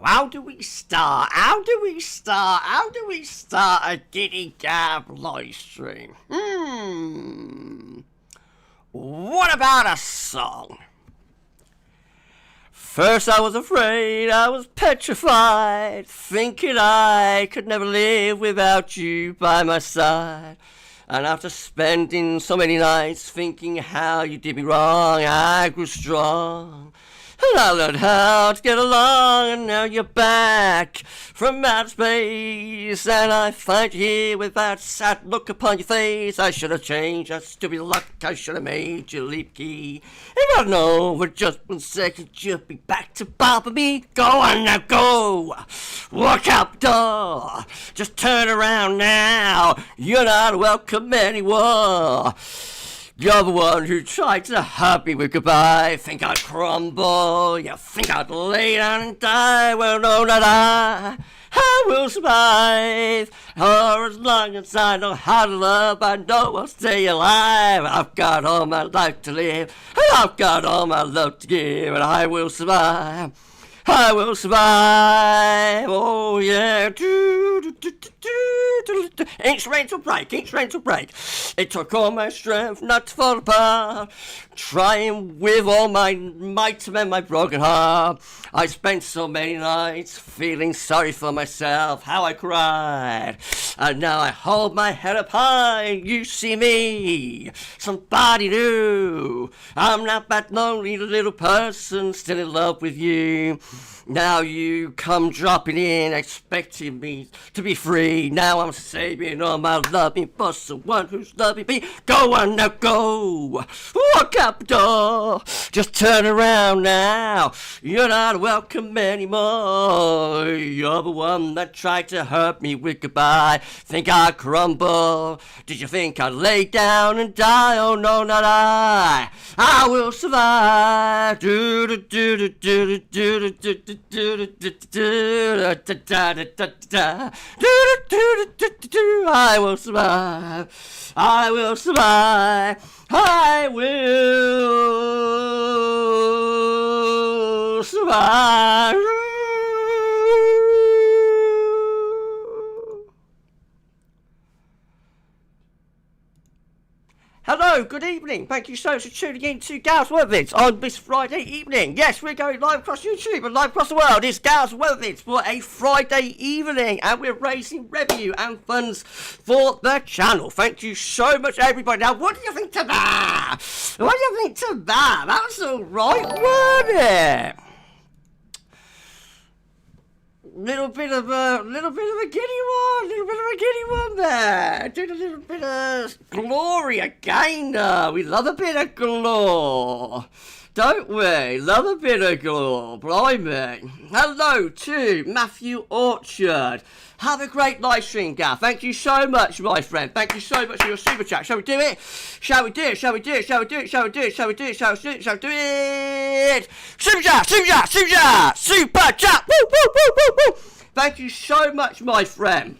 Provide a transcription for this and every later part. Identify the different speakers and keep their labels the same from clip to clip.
Speaker 1: How do we start a Giddy Gav live stream? What about a song? First I was afraid, I was petrified, thinking I could never live without you by my side. And after spending so many nights thinking how you did me wrong, I grew strong. And I learned how to get along, and now you're back from outer space, and I find you here with that sad look upon your face. I should have changed that stupid luck, I should have made you leap key. If I'd known for just 1 second you'd be back to bother me. Go on now, go! Walk out the door! Just turn around now! You're not welcome anymore! You're the one who tried to hurt me with goodbye. Think I'd crumble, you think I'd lay down and die. Well, no, not I will survive. For as long as I know how to love, I know I'll stay alive. I've got all my life to live, and I've got all my love to give, and I will survive. I will survive, oh yeah. Instrumental break. It took all my strength not to fall apart, trying with all my might to mend my broken heart. I spent so many nights feeling sorry for myself, how I cried. And now I hold my head up high, you see me, somebody new. I'm not that lonely little person, still in love with you. Now you come dropping in, expecting me to be free. Now I'm saving all my loving for someone who's loving me. Go on now, go! Walk out the door! Just turn around now. You're not welcome anymore. You're the one that tried to hurt me with goodbye. Think I'd crumble? Did you think I'd lay down and die? Oh no, not I. I will survive. I will survive. I will survive. I will survive. Hello, good evening. Thank you so much for tuning in to GavsWeatherVids on this Friday evening. Yes, we're going live across YouTube and live across the world. It's GavsWeatherVids for a Friday evening, and we're raising revenue and funds for the channel. Thank you so much, everybody. Now, what do you think to that? What do you think to that? That was all right, wasn't it? Little bit of a giddy one there. Doing a little bit of glory again. We love a bit of glory, don't we? Love a bit of glory, blimey. Hello to Matthew Orchard. Have a great live stream, Gav. Thank you so much, my friend. Thank you so much for your super chat. Shall we do it? Shall we do it? Shall we do it? Shall we do it? Shall we do it? Shall we do it? Shall we do it? Shall we do it? Super chat! Super chat! Super chat! Super chat! Woo, woo, woo, woo, woo! Thank you so much, my friend,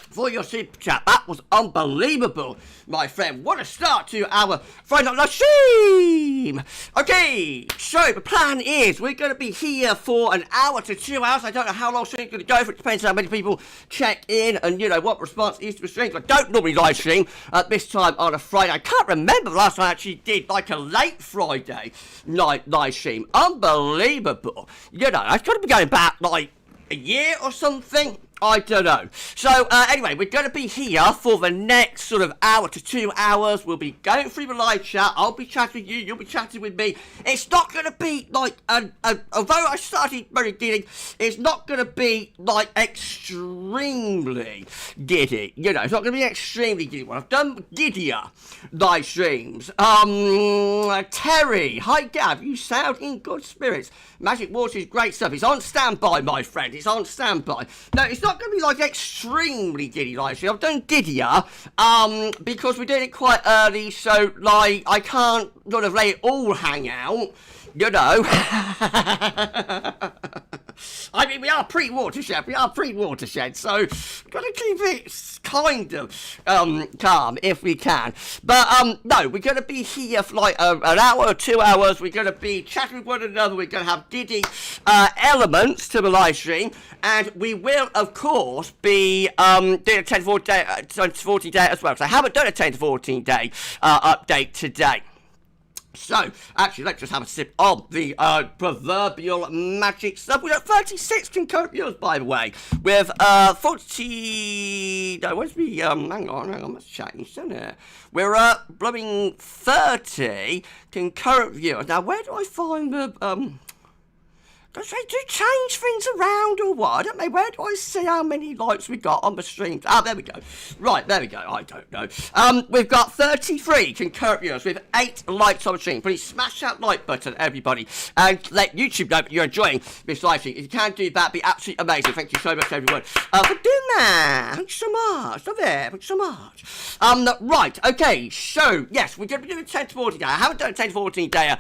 Speaker 1: for your super chat. That was unbelievable, my friend. What a start to our Friday night live stream. Okay, so the plan is we're going to be here for an hour to 2 hours. I don't know how long stream's going to go for. It depends how many people check in and, you know, what response is to the stream. I don't normally live stream at this time on a Friday. I can't remember the last time I actually did like a late Friday night live stream. Unbelievable. You know, I could be going back like a year or something. I don't know. So, anyway, we're going to be here for the next sort of hour to 2 hours. We'll be going through the live chat. I'll be chatting with you. You'll be chatting with me. It's not going to be like, although I started very giddy, it's not going to be like extremely giddy. You know, it's not going to be extremely giddy. Well, I've done giddier live streams. Terry, hi Gav, you sound in good spirits. Magic Water is great stuff. It's on standby, my friend. It's on standby. No, it's not going to be like extremely giddy live stream. I've done giddier, because we did it quite early, so like I can't sort of let it all hang out, you know. I mean, we are pre-watershed. We are pre-watershed, so we've got to keep it kind of calm if we can. But no, we're going to be here for like an hour or 2 hours. We're going to be chatting with one another. We're going to have Giddy elements to the live stream, and we will, of course, be doing a 10 to 14 day as well. So I haven't done a 10 to 14 day update today. So, actually, let's just have a sip of the proverbial magic stuff. We've got 36 concurrent viewers, by the way, with 40... No, where's me? Hang on, that's changed, isn't it? We're blooming 30 concurrent viewers. Now, where do I find the... Does they do change things around or what? I don't know. Where do I see how many likes we got on the stream? Ah, there we go. Right, there we go. I don't know. We've got 33 concurrent viewers with 8 likes on the stream. Please smash that like button, everybody, and let YouTube know that you're enjoying this live stream. If you can do that, be absolutely amazing. Thank you so much, everyone, for doing that. Thanks so much. Love it. Thanks so much. Right, okay. So, yes, we're going to be doing 10 to 14 day. I haven't done a 10 to 14 day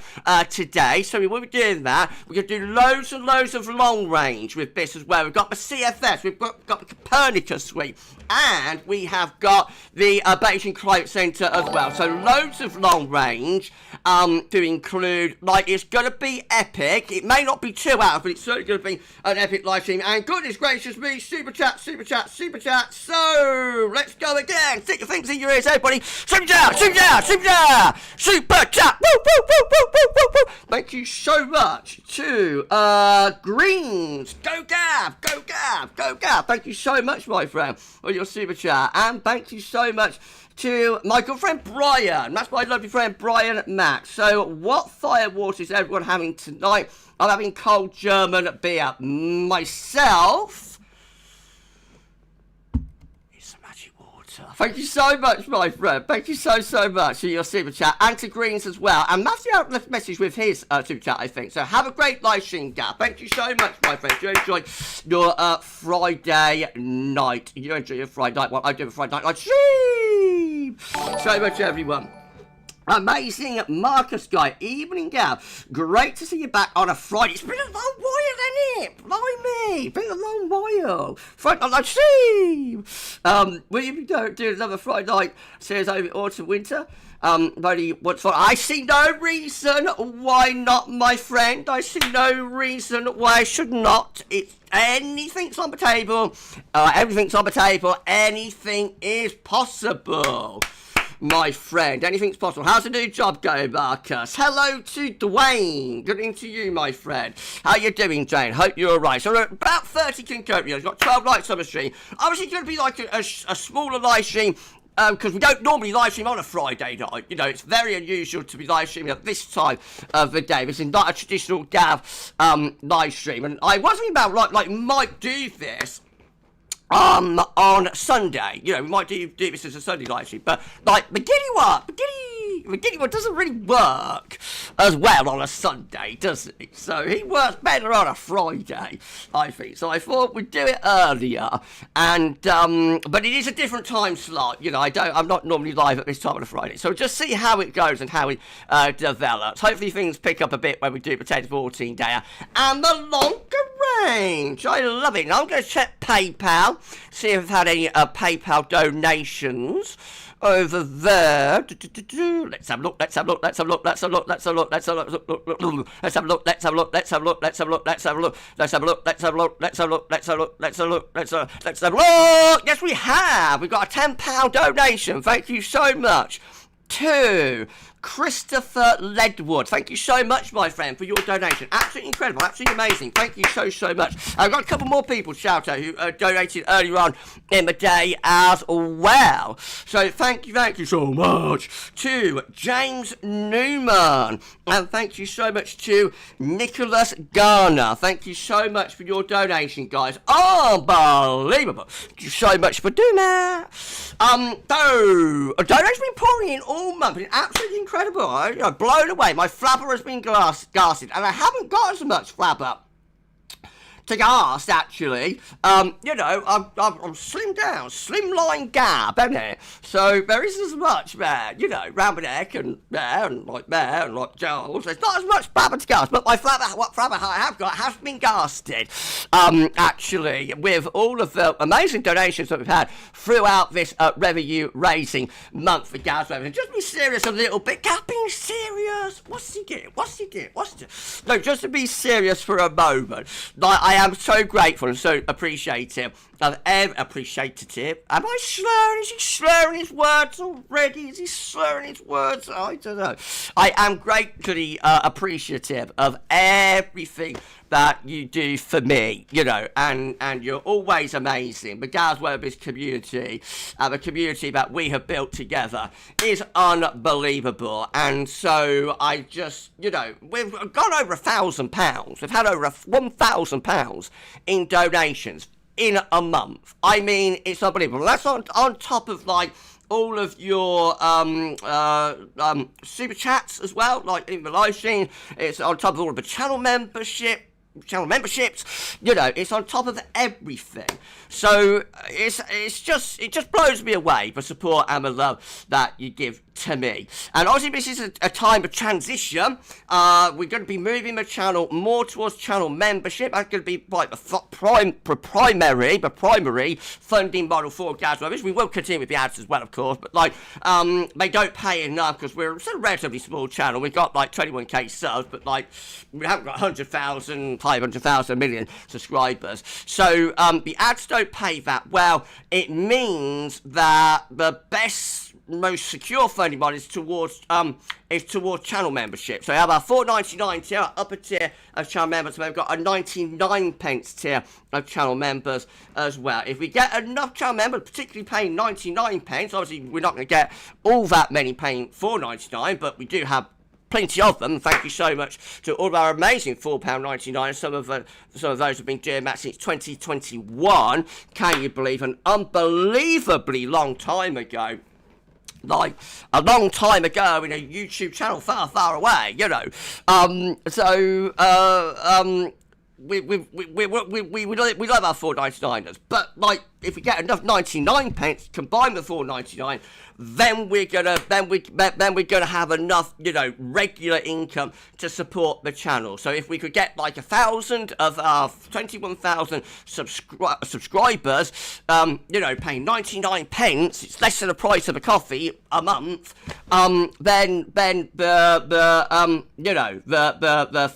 Speaker 1: today, so we will be doing that. We're going to do loads and loads of long range with this as well. We've got the CFS, we've got the Copernicus suite, and we have got the Beijing Climate Centre as well. So loads of long range to include, like, it's going to be epic. It may not be 2 hours, but it's certainly going to be an epic live stream. And goodness gracious me, super chat, super chat, super chat. So let's go again. Stick your things in your ears, everybody. Super chat, super chat, super chat, super chat. Woo, woo, woo, woo, woo, woo, woo. Thank you so much to Greens. Go Gav, go Gav, go Gav. Thank you so much, my friend, for your super chat. And thank you so much to my good friend Brian. That's my lovely friend Brian Max. So what firewater is everyone having tonight? I'm having cold German beer. Myself, it's a magic water. Thank you so much, my friend. Thank you so much for your super chat. And to Greens as well. And Matthew out left a message with his super chat, I think. So have a great live stream, Gav. Thank you so much, my friend. You enjoy your Friday night. You enjoy your Friday night. Well, I do a Friday night live stream. So much, everyone. Amazing Marcus guy, evening Gav. Great to see you back on a Friday. It's been a long while, hasn't it? Blimey, been a long while. Friday night live stream. Will you be doing another Friday night series over autumn winter? Buddy, what's for? I see no reason why not, my friend. I see no reason why I should not. It's anything's on the table. Everything's on the table. Anything is possible, my friend. Anything's possible. How's the new job going, Marcus? Hello to Dwayne. Good evening to you, my friend. How you doing, Jane? Hope you're alright. So we're about 30 concurrent viewers. Got 12 likes on the stream. Obviously, it's going to be like a smaller live stream, because we don't normally live stream on a Friday night. You know, it's very unusual to be live streaming at this time of the day. This is not a traditional Gav live stream. And I was thinking about, like might do this on Sunday. You know, we might do this as a Sunday live stream, but like the Giddy one doesn't really work as well on a Sunday, does it? So he works better on a Friday, I think. So I thought we'd do it earlier, and but it is a different time slot. You know, I'm not normally live at this time on a Friday, so just see how it goes and how it develops. Hopefully things pick up a bit when we do the 10 to 14 day and the longer range. I love it. Now I'm going to check PayPal, see if I've had any PayPal donations over there. Let's have a look. Let's have a look. Let's have a look. Let's have a look. Let's have a look. Let's have a look. Let's have a look. Let's have a look. Let's have a look. Let's have a look. Let's have a look. Let's have a look. Let's have a look. Let's have a look. Let's have a look. Let's have a look. Let's have a look. Yes, we have. We've got a £10 donation. Thank you so much to Christopher Ledwood. Thank you so much, my friend, for your donation. Absolutely incredible, absolutely amazing. Thank you so much. I've got a couple more people to shout out who donated earlier on in the day as well. So thank you so much to James Newman. And thank you so much to Nicholas Garner. Thank you so much for your donation, guys. Unbelievable. Thank you so much for doing that. So, a donation's been pouring in all month. It's absolutely incredible. Blown away. My flabber has been gassed, and I haven't got as much flabber ask, actually. You know, I'm slim down, slimline Gab, isn't it? So there isn't as much there, you know, round my neck and there and like Giles. There's not as much blabber to gas, but what flabber I have got has been gasted. Actually, with all of the amazing donations that we've had throughout this revenue raising month for GavsWeatherVids. Just be serious a little bit. Gav being serious. What's he doing? No, just to be serious for a moment. Like, I am so grateful and so appreciative of appreciative. Am I slurring? Is he slurring his words already? Is he slurring his words? I don't know. I am greatly appreciative of everything that you do for me, you know, and you're always amazing. The GavsWeatherVids community, the community that we have built together, is unbelievable. And so I just, you know, we've gone over £1,000. We've had over £1,000 in donations in a month. I mean, it's unbelievable. That's on top of, like, all of your super chats as well, like in the live stream. It's on top of all of the channel memberships, you know, it's on top of everything. So it just blows me away, the support and the love that you give to me. And obviously this is a time of transition. We're going to be moving the channel more towards channel membership. That's going to be like the primary funding model for GavsWeatherVids. We will continue with the ads as well, of course, but like they don't pay enough because we're a relatively small channel. We've got like 21k subs, but like we haven't got 100,000, 500,000, million subscribers. So the ads don't pay that well. It means that the best, most secure funding model is towards channel membership. So we have our $4.99 tier, our upper tier of channel members. We've got a 99 pence tier of channel members as well. If we get enough channel members, particularly paying 99 pence, obviously we're not going to get all that many paying $4.99, but we do have plenty of them. Thank you so much to all of our amazing £4.99. Some of those have been doing that since 2021. Can you believe? An unbelievably long time ago. Like a long time ago in a YouTube channel far, far away, you know. We love our $4.99s, but like if we get enough 99 pence combined with $4.99, then we're gonna have enough, you know, regular income to support the channel. So if we could get like 1,000 of our 21,000 subscribers, you know, paying 99 pence, it's less than the price of a coffee a month. Then the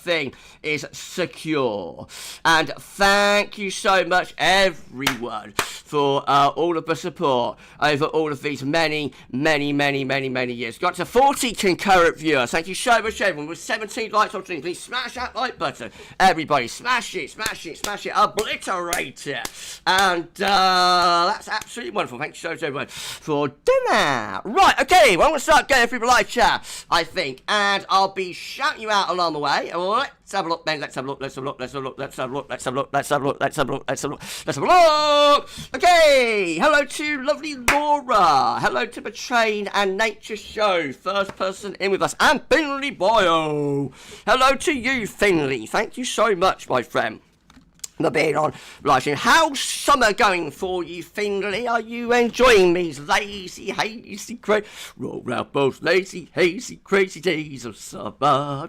Speaker 1: thing is secure. And thank you so much, everyone, for all of the support over all of these many years. Got to 40 concurrent viewers. Thank you so much, everyone. With 17 likes on stream, please smash that like button. Everybody, smash it, obliterate it. And that's absolutely wonderful. Thank you so much, everyone, for doing that. Right, okay, well, I'm going to start going through the live chat, I think, and I'll be shouting you out along the way. Let's have a look, then. Let's have a look. Okay, hello to lovely Laura. Hello to the Train and Nature Show. First person in with us. And Finley Boyo. Hello to you, Finley. Thank you so much, my friend, for being on live stream. How's summer going for you, Finley? Are you enjoying these lazy, hazy, roll round those lazy, hazy, crazy days of summer?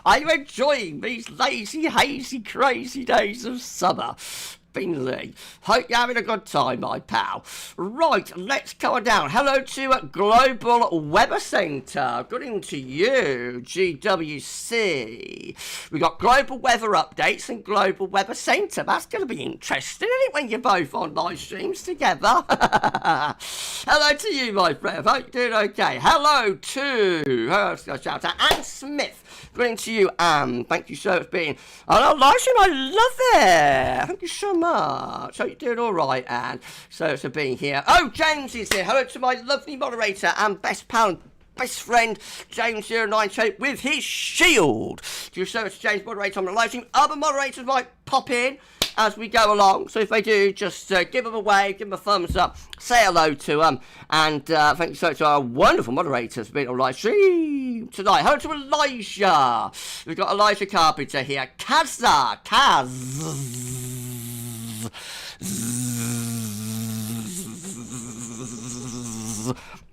Speaker 1: Are you enjoying these lazy, hazy, crazy days of summer, Finley? Hope you're having a good time, my pal. Right, let's go on down. Hello to Global Weather Centre. Good evening to you, GWC. We got global weather updates and Global Weather Centre. That's going to be interesting, isn't it, when you're both on live streams together? Hello to you, my friend. Hope you're doing okay. Hello to shout out Anne Smith. Good evening to you, Anne. Thank you so much for being on live stream. I love it. Thank you so much. Hope you're doing all right, Anne. So for being here. Oh, James is here. Hello to my lovely moderator and best pal and best friend, James09 with his shield. Thank you so much, James, moderator on the live stream. Other moderators might pop in as we go along, so if they do, just give them a wave, give them a thumbs up, say hello to them, and thank you so much to our wonderful moderators for being on live stream. stream tonight. Hello to Elijah. We've got Elijah Carpenter here. Kaz.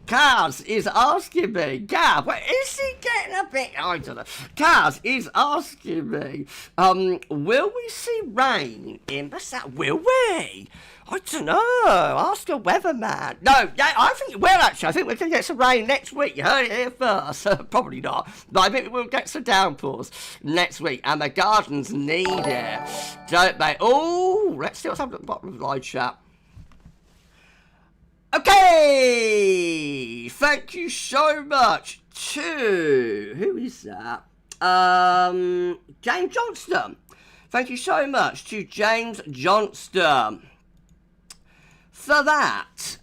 Speaker 1: Kaz is asking me, Gav, is he getting a bit, I don't know. Kaz is asking me, will we see rain in the south? Will we? I don't know. Ask a weatherman. No, yeah, I think it will actually. I think we're going to get some rain next week. You heard it here first. Probably not. But I think we'll get some downpours next week. And the gardens need it, don't they? Oh, let's see what's happening at the bottom of the live chat. Okay, thank you so much to, who is that? James Johnston. Thank you so much to James Johnston for that.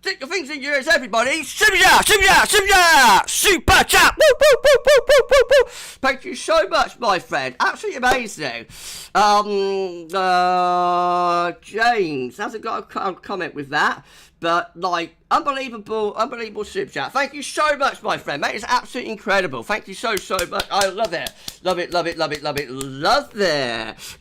Speaker 1: Stick your things in your ears, everybody. Super chat, super chat, super chat, super chat. Woo, woo, woo, woo, woo, woo, woo. Thank you so much, my friend. Absolutely amazing. James hasn't got a comment with that. But, like, unbelievable super chat. Thank you so much, my friend. Mate, it's absolutely incredible. Thank you so much. I love it. Love it.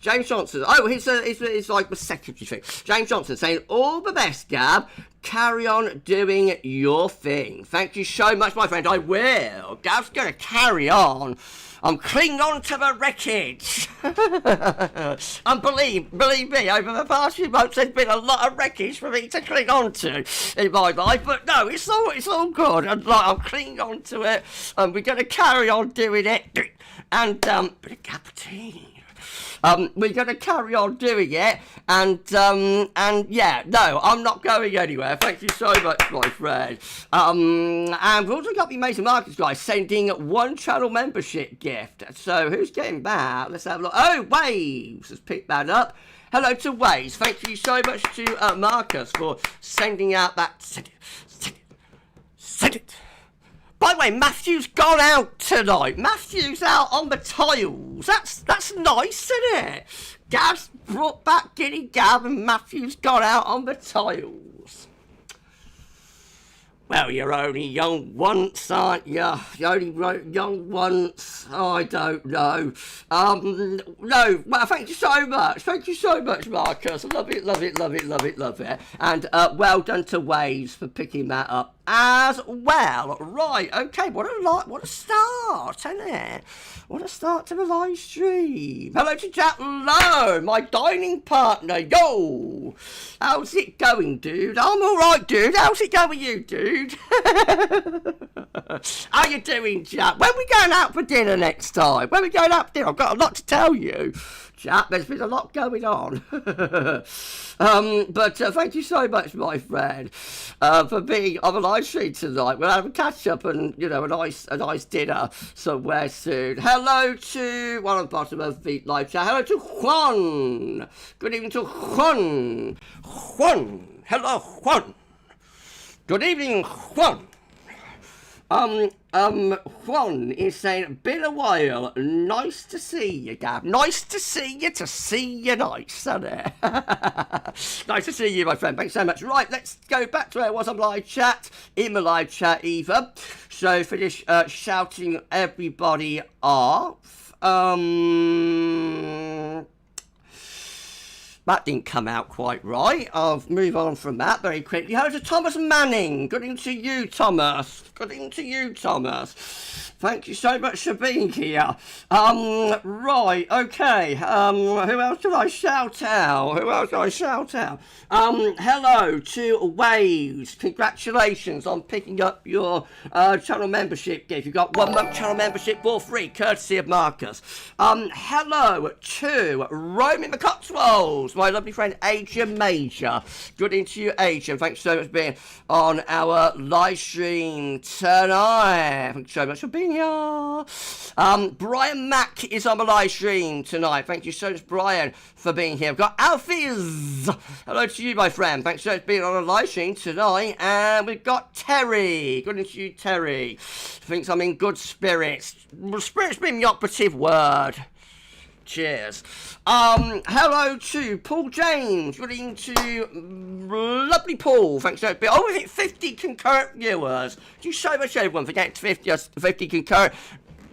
Speaker 1: James Johnson. Oh, it's like the secretary thing. James Johnson saying, all the best, Gab. Carry on doing your thing. Thank you so much, my friend. I will. Gab's going to carry on. I'm clinging on to the wreckage. And believe me, over the past few months, there's been a lot of wreckage for me to cling on to in my life. But no, it's all good. And like, I'm clinging on to it, and we're going to carry on doing it. And bit of cup of tea. We're going to carry on doing it, and yeah, no, I'm not going anywhere. Thank you so much, my friend. And we've also got the amazing markets guys sending one channel membership gift. So who's getting that? Let's have a look. Oh, Waves has picked that up. Hello to Waves. Thank you so much to Marcus for sending out that. Send it. By the way, Matthew's gone out tonight. Matthew's out on the tiles. That's nice, isn't it? Gav's brought back Giddy Gav and Matthew's gone out on the tiles. Well, you're only young once, aren't you? You only young once. Oh, I don't know. No, well, thank you so much. Thank you so much, Marcus. Love it. And well done to Waves for picking that up as well. Right, okay, what a start, isn't it? What a start to the live stream. Hello to Jack Lowe, my dining partner. Yo, how's it going, dude? I'm all right, dude. How's it going with you, dude? How you doing, Jack? When are we going out for dinner next time? When are we going out for dinner? I've got a lot to tell you. Jack, there's been a lot going on. But thank you so much, my friend, for being on the live stream tonight. We'll have a catch up and, you know, a nice dinner somewhere soon. Hello to one on the bottom of the live chat. Hello to Juan. Good evening to Juan. Juan. Hello, Juan. Good evening, Juan. Juan is saying, been a while, nice to see you, Gav. Nice to see you nice, isn't it? Nice to see you, my friend. Thanks so much. Right, let's go back to where I was on live chat, in the live chat, Eva. So, finish shouting everybody off. That didn't come out quite right. I'll move on from that very quickly. Hello to Thomas Manning. Good evening to you, Thomas. Good evening to you, Thomas. Thank you so much for being here. Right, okay. Who else do I shout out? Hello to Waves. Congratulations on picking up your channel membership gift. You've got 1 month channel membership for free, courtesy of Marcus. Hello to Rome in the Cotswolds. My lovely friend Adrian Major. Good evening to you, Adrian. Thanks so much for being on our live stream tonight. Thanks so much for being here. Brian Mack is on the live stream tonight. Thank you so much, Brian, for being here. We've got Alfies. Hello to you, my friend. Thanks so much for being on a live stream tonight. And we've got Terry. Good evening to you, Terry. Thinks I'm in good spirits. Spirits being the operative word. Cheers. Hello to Paul James. Good evening to lovely Paul. Thanks so much. Oh, we hit 50 concurrent viewers. Thank you so much, everyone, for getting to 50 concurrent.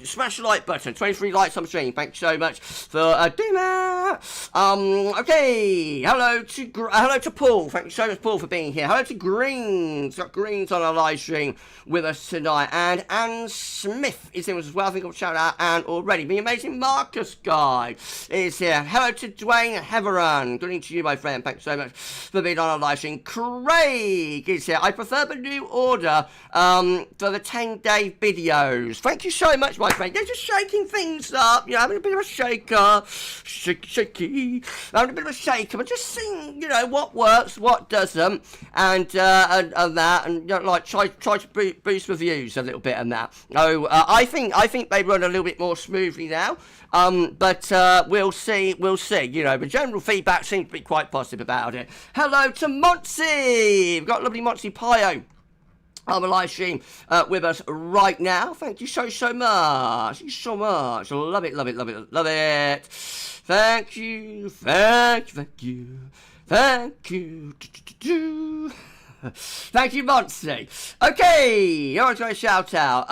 Speaker 1: Smash the like button. 23 likes on the stream. Thanks so much for doing that. Okay. Hello to Paul. Thank you so much, Paul, for being here. Hello to Greens. Got Greens on our live stream with us tonight. And Anne Smith is in as well. I think I'll shout out Anne already. The amazing Marcus guy is here. Hello to Dwayne Heveron. Good evening to you, my friend. Thanks so much for being on our live stream. Craig is here. I prefer the new order for the 10-day videos. Thank you so much, my friend. They're just shaking things up, having a bit of a shaker, shaky, having a bit of a shaker, but just seeing, what works, what doesn't, and that, and try to boost reviews a little bit and that. I think they run a little bit more smoothly now, but we'll see. The general feedback seems to be quite positive about it. Hello to Monty. We've got lovely Monty Pio on the live stream with us right now. Thank you so much. Thank you so much. Love it. Thank you. Thank you, Monty. Okay, I was going to shout out.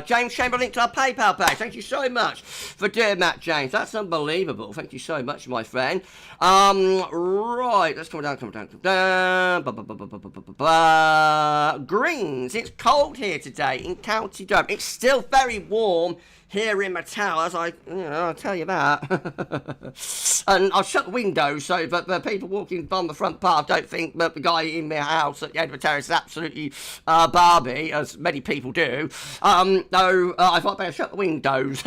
Speaker 1: James Chamberlain to our PayPal page. Thank you so much for doing that, James. That's unbelievable. Thank you so much, my friend. Right, let's come down. Greens. It's cold here today in County Durham. It's still very warm here in my towers, I'll tell you that. And I'll shut the windows so that the people walking on the front path don't think that the guy in their house at the end of the terrace is absolutely Barbie, as many people do. I thought I'd better shut the windows.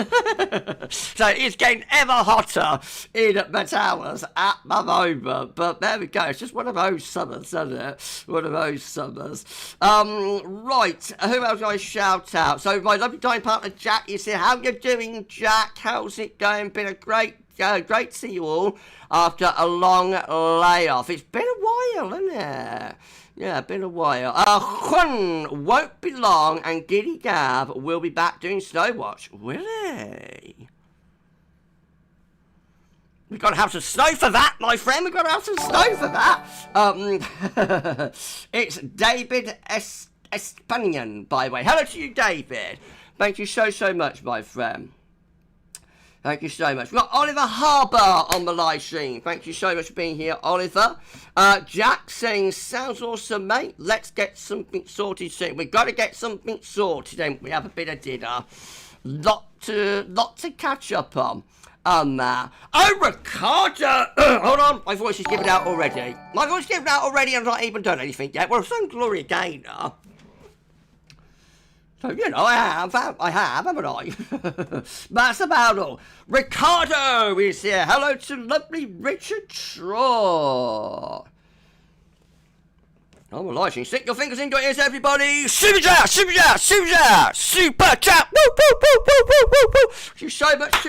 Speaker 1: So it's getting ever hotter in the towers at the moment. But there we go. It's just one of those summers, isn't it? One of those summers. Right. Who else do I shout out? So my lovely dying partner Jack is here. How you doing, Jack? How's it going? Been a great to see you all after a long layoff. It's been a while, hasn't it? Yeah, been a while. Juan won't be long, and Giddy Gav will be back doing Snowwatch. Will he? We've got to have some snow for that, my friend. We've got to have some snow for that. It's David Espanian, by the way. Hello to you, David. Thank you so much, my friend. Thank you so much. We've got Oliver Harbour on the live stream. Thank you so much for being here, Oliver. Jack saying, sounds awesome, mate. Let's get something sorted soon. We've got to get something sorted, and we have a bit of dinner. Lot to catch up on that. Oh, Ricardo! Hold on, my voice is given out already. And I've not even done anything yet. Well, some glory gainer. So, I have, haven't I? That's about all. Ricardo is here. Hello to lovely Richard Shaw. Oh, well, I stick your fingers into your ears, everybody. Super chat. Woo. Thank you so much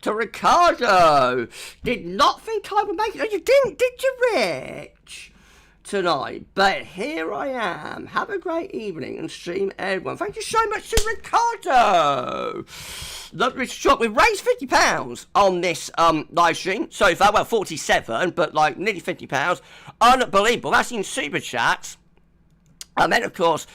Speaker 1: to Ricardo. Did not think I would make it. No, you didn't, did you, Rich? Tonight, but here I am. Have a great evening and stream everyone. Thank you so much to Ricardo. Lovely shot. We've raised £50 on this live stream so far. Well, 47, but nearly £50. Unbelievable. That's in super chats. And then, of course,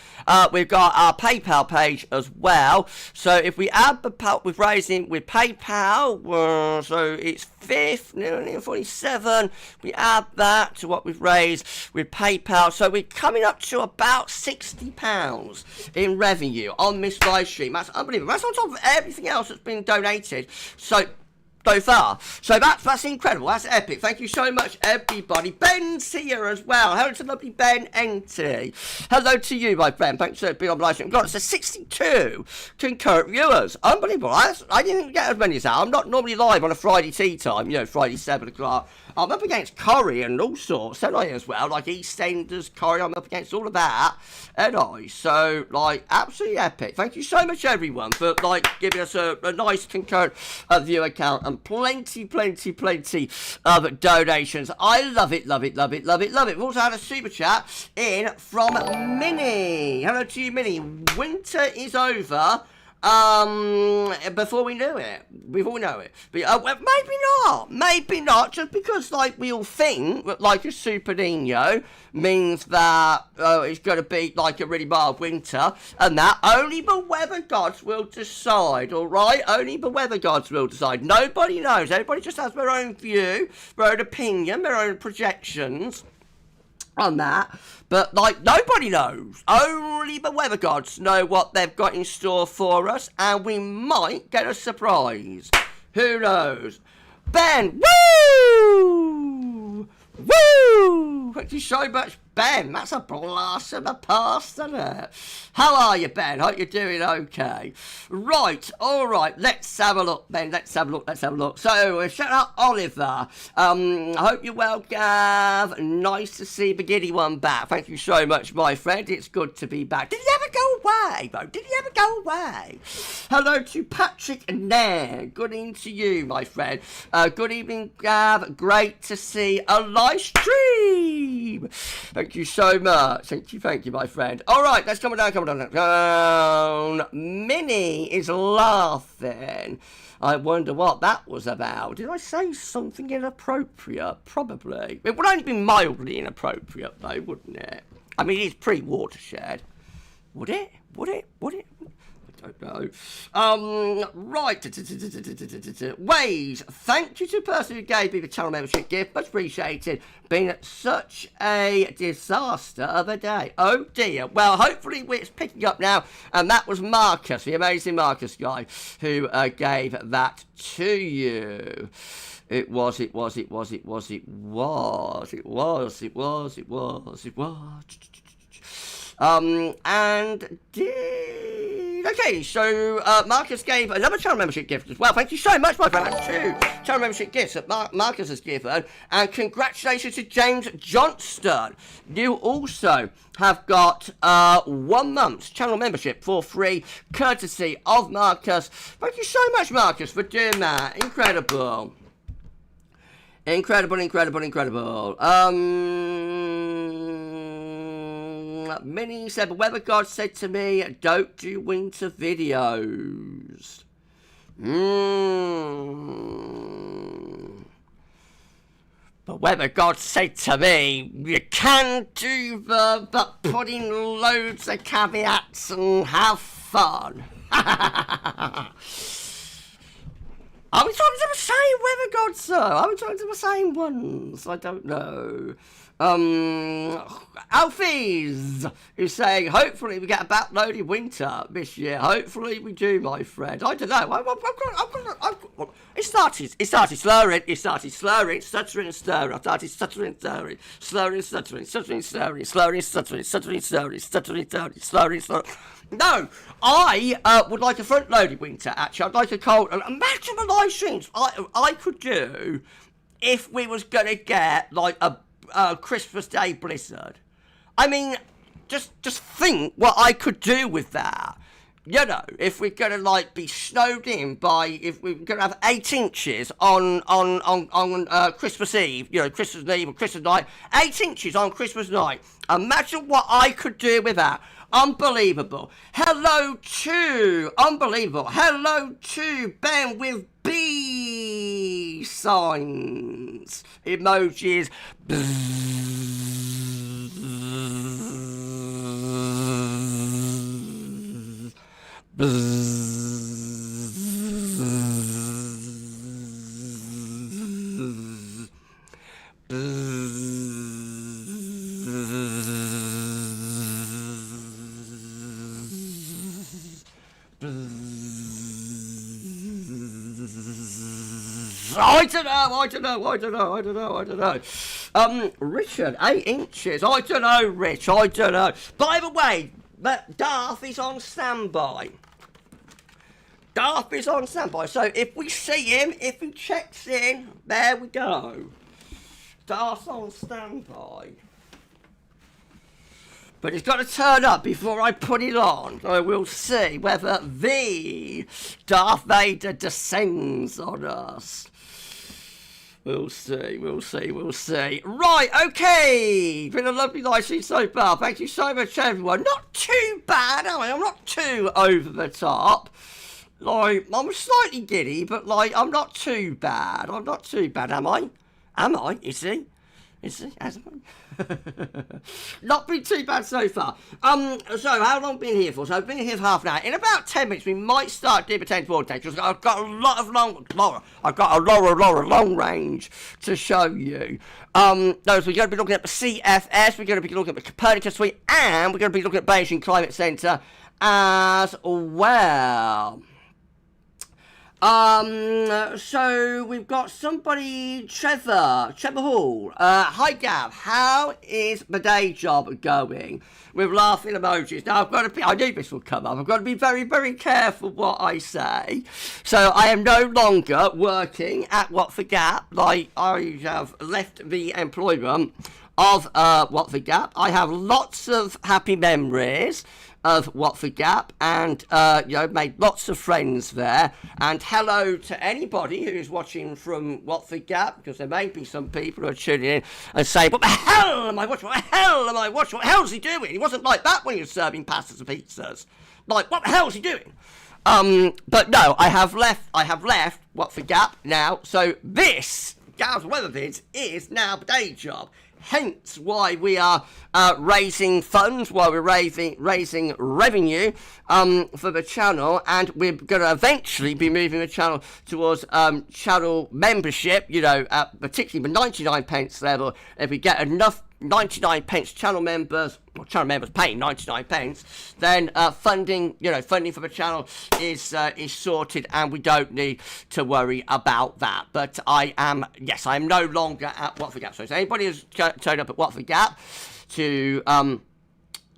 Speaker 1: we've got our PayPal page as well. So if we add we've raised in with PayPal, so it's 47. We add that to what we've raised with PayPal. So we're coming up to about £60 in revenue on this live stream. That's unbelievable. That's on top of everything else that's been donated. So far. So that's incredible. That's epic. Thank you so much, everybody. Ben's here as well. Hello to lovely Ben Enty. Hello to you, my friend. Thanks for being on live stream. We've got us to 62 concurrent viewers. Unbelievable. I didn't get as many as that. I'm not normally live on a Friday tea time, Friday 7 o'clock. I'm up against Corrie and all sorts, and I as well, like EastEnders, Corrie, I'm up against all of that, and so, absolutely epic. Thank you so much, everyone, for, giving us a nice concurrent viewer count and plenty of donations. I love it. We've also had a super chat in from Minnie. Hello to you, Minnie. Winter is over. Before we know it. But, well, maybe not, just because, like, we all think that, like, a Super Nino means that it's going to be, like, a really mild winter, and that only the weather gods will decide, alright? Only the weather gods will decide. Nobody knows. Everybody just has their own view, their own opinion, their own projections on that, but, like, nobody knows. Only the weather gods know what they've got in store for us, and we might get a surprise. Who knows? Ben, woo! Thank you so much, Ben. That's a blast from the past, isn't it? How are you, Ben? Hope you're doing okay. Right, alright, let's have a look, Ben. Let's have a look. So, shout out Oliver. I hope you're well, Gav. Nice to see the Giddy one back. Thank you so much, my friend. It's good to be back. Did he ever go away, though? Hello to Patrick Nair. Good evening to you, my friend. Good evening, Gav. Great to see a live stream. Thank you so much. Thank you, my friend. All right, let's come down. Minnie is laughing. I wonder what that was about. Did I say something inappropriate? Probably. It would only be mildly inappropriate, though, wouldn't it? I mean, it's pre-watershed. Would it? I don't know. Right. Ways. Thank you to the person who gave me the channel membership gift. Much appreciated. Been such a disaster of a day. Oh dear. Well, hopefully it's picking up now. And that was Marcus, the amazing Marcus guy, who gave that to you. It was. Okay, so Marcus gave another channel membership gift as well. Thank you so much, my friend. That's 2 channel membership gifts that Marcus has given. And congratulations to James Johnston. You also have got 1 month's channel membership for free, courtesy of Marcus. Thank you so much, Marcus, for doing that. Incredible. Minnie said, the weather god said to me, don't do winter videos. The weather god said to me, you can do them, but put in loads of caveats and have fun. Are we talking to the same weather gods, sir? Are we talking to the same ones? I don't know. Alfies is saying, hopefully we get a backloaded winter this year. Hopefully we do, my friend. I don't know. It started slurring. Stuttering and stirring. I started stuttering, slurring. No, I would like a front-loaded winter, actually. I'd like a cold. Imagine the live streams I could do if we was going to get, like, a Christmas Day blizzard. I mean, just think what I could do with that. You know, if we're gonna like be snowed in by, if we're gonna have 8 inches on Christmas Eve, you know, Christmas Eve or Christmas night, 8 inches on Christmas night. Imagine what I could do with that. Unbelievable. Hello to Ben with B signs, emojis. I don't know. Richard, 8 inches. I don't know, Rich. I don't know. By the way, Darth is on standby. So if we see him, if he checks in, there we go. Darth's on standby. But it's got to turn up before I put it on. So we'll see whether the Darth Vader descends on us. We'll see. Right, okay. Been a lovely live stream so far. Thank you so much, everyone. Not too bad, am I? I'm not too over the top. Like, I'm slightly giddy, but, like, I'm not too bad. I'm not too bad, am I? Am I? Is he? Has I? Not been too bad so far. So how long been here for? So I've been here for half an hour. In about 10 minutes, we might start doing a 10 to 4 because I've got a lot of long range to show you. So we're going to be looking at the CFS, we're going to be looking at the Copernicus Suite, and we're going to be looking at Beijing Climate Centre as well. So we've got somebody, Trevor Hall. Hi Gav, how is the day job going? With laughing emojis. Now I've got to be, I knew this would come up. I've got to be very, very careful what I say. So I am no longer working at Watford Gap. Like, I have left the employment of Watford Gap. I have lots of happy memories of Watford Gap, and made lots of friends there. And hello to anybody who's watching from Watford Gap, because there may be some people who are tuning in and say, what the hell am I watching? What the hell am I watching? What the hell's he doing? He wasn't like that when he was serving pastas and pizzas. Like, what the hell's he doing? But no, I have left Watford Gap now, so this GavsWeatherVids is now the day job. Hence why we are raising funds, why we're raising revenue for the channel, and we're going to eventually be moving the channel towards channel membership, particularly the 99 pence level. If we get enough 99 pence channel members paying 99 pence, then funding for the channel is sorted, and we don't need to worry about that. But I am no longer at Watford Gap. So if anybody who's turned up at Watford Gap to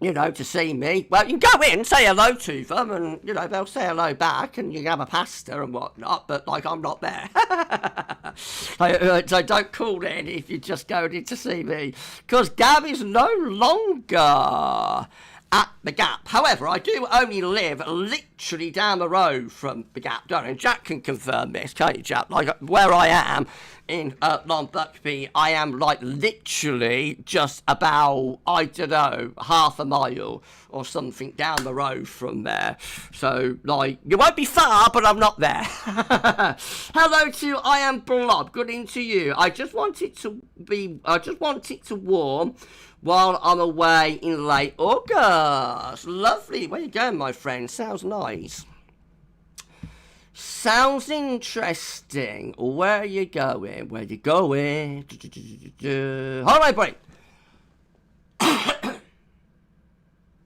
Speaker 1: to see me, well, you can go in, say hello to them, and they'll say hello back, and you can have a pasta and whatnot. But I'm not there. So don't call in if you're just going in to see me, because Gav is no longer at the Gap. However, I do only live literally down the road from the Gap, don't I? And Jack can confirm this, can't you, Jack? Like, where I am in Longbuckby, I am like literally just about, I don't know, half a mile or something down the road from there. So, like, you won't be far, but I'm not there. Hello to I Am Blob, good into you. I just want it to warm while I'm away in late August. Lovely. Where you going, my friend? Sounds nice. Sounds interesting. Where are you going? Hold on, buddy.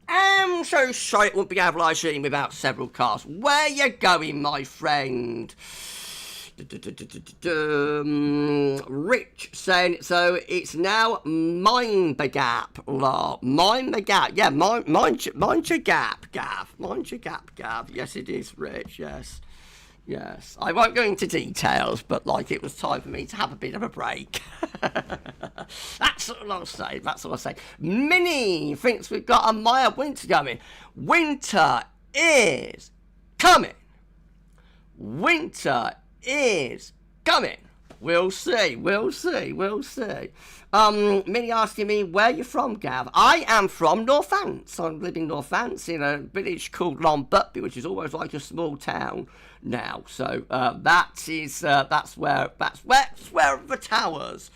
Speaker 1: I'm so sorry it won't be able to live stream without several cars. Where you going, my friend? Rich saying, so it's now mind the gap, lol. Mind the gap, yeah, mind your gap, Gav. Mind your gap, Gav. Yes, it is, Rich, yes. I won't go into details, but like, it was time for me to have a bit of a break. That's all I'll say, Minnie thinks we've got a mild winter coming. Winter is coming. We'll see. Minnie asking me, where you from, Gav? I am from Northants. I'm living in Northants in a village called Longbuckby, which is almost like a small town now. So that's where the Towers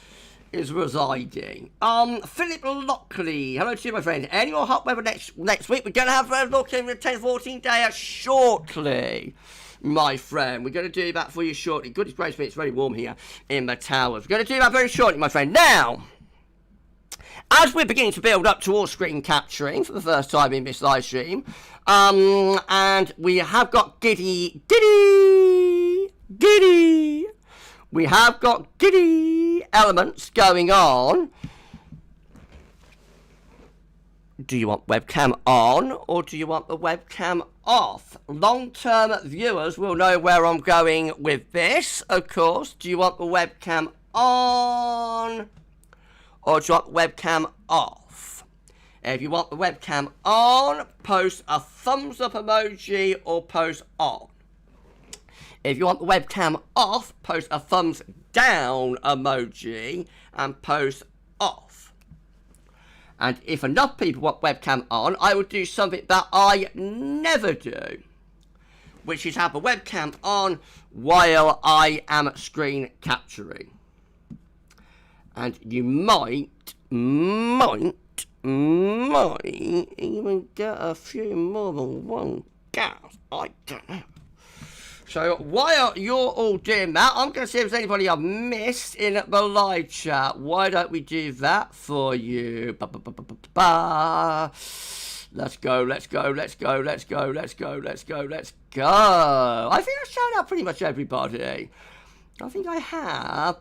Speaker 1: is residing. Philip Lockley, hello to you, my friend. Any more hot weather next week? We're going to have a look in the 10-14 day shortly, my friend. We're going to do that for you shortly. Goodness gracious me, it's very warm here in the Towers. We're going to do that very shortly, my friend. Now, as we're beginning to build up towards screen capturing for the first time in this live stream, and we have got Giddy. We have got Giddy elements going on. Do you want webcam on, or do you want the webcam off? Long-term viewers will know where I'm going with this, of course. Do you want the webcam on, or do you want the webcam off? If you want the webcam on, post a thumbs up emoji or post on. If you want the webcam off, post a thumbs down emoji and post off. And if enough people want webcam on, I will do something that I never do, which is have a webcam on while I am screen capturing. And you might even get a few more than one gas. I don't know. So while you're all doing that, I'm going to see if there's anybody I've missed in the live chat. Why don't we do that for you? Let's go. I think I shouted out pretty much everybody. I think I have.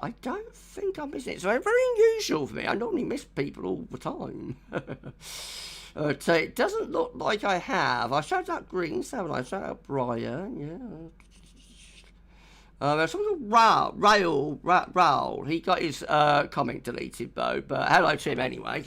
Speaker 1: I don't think I'm missing it. It's very unusual for me. I normally miss people all the time. So it doesn't look like I have. I shouted out Greens, haven't I? I shouted out Brian, yeah. There's someone called Raoul. He got his comment deleted though, but hello to him anyway.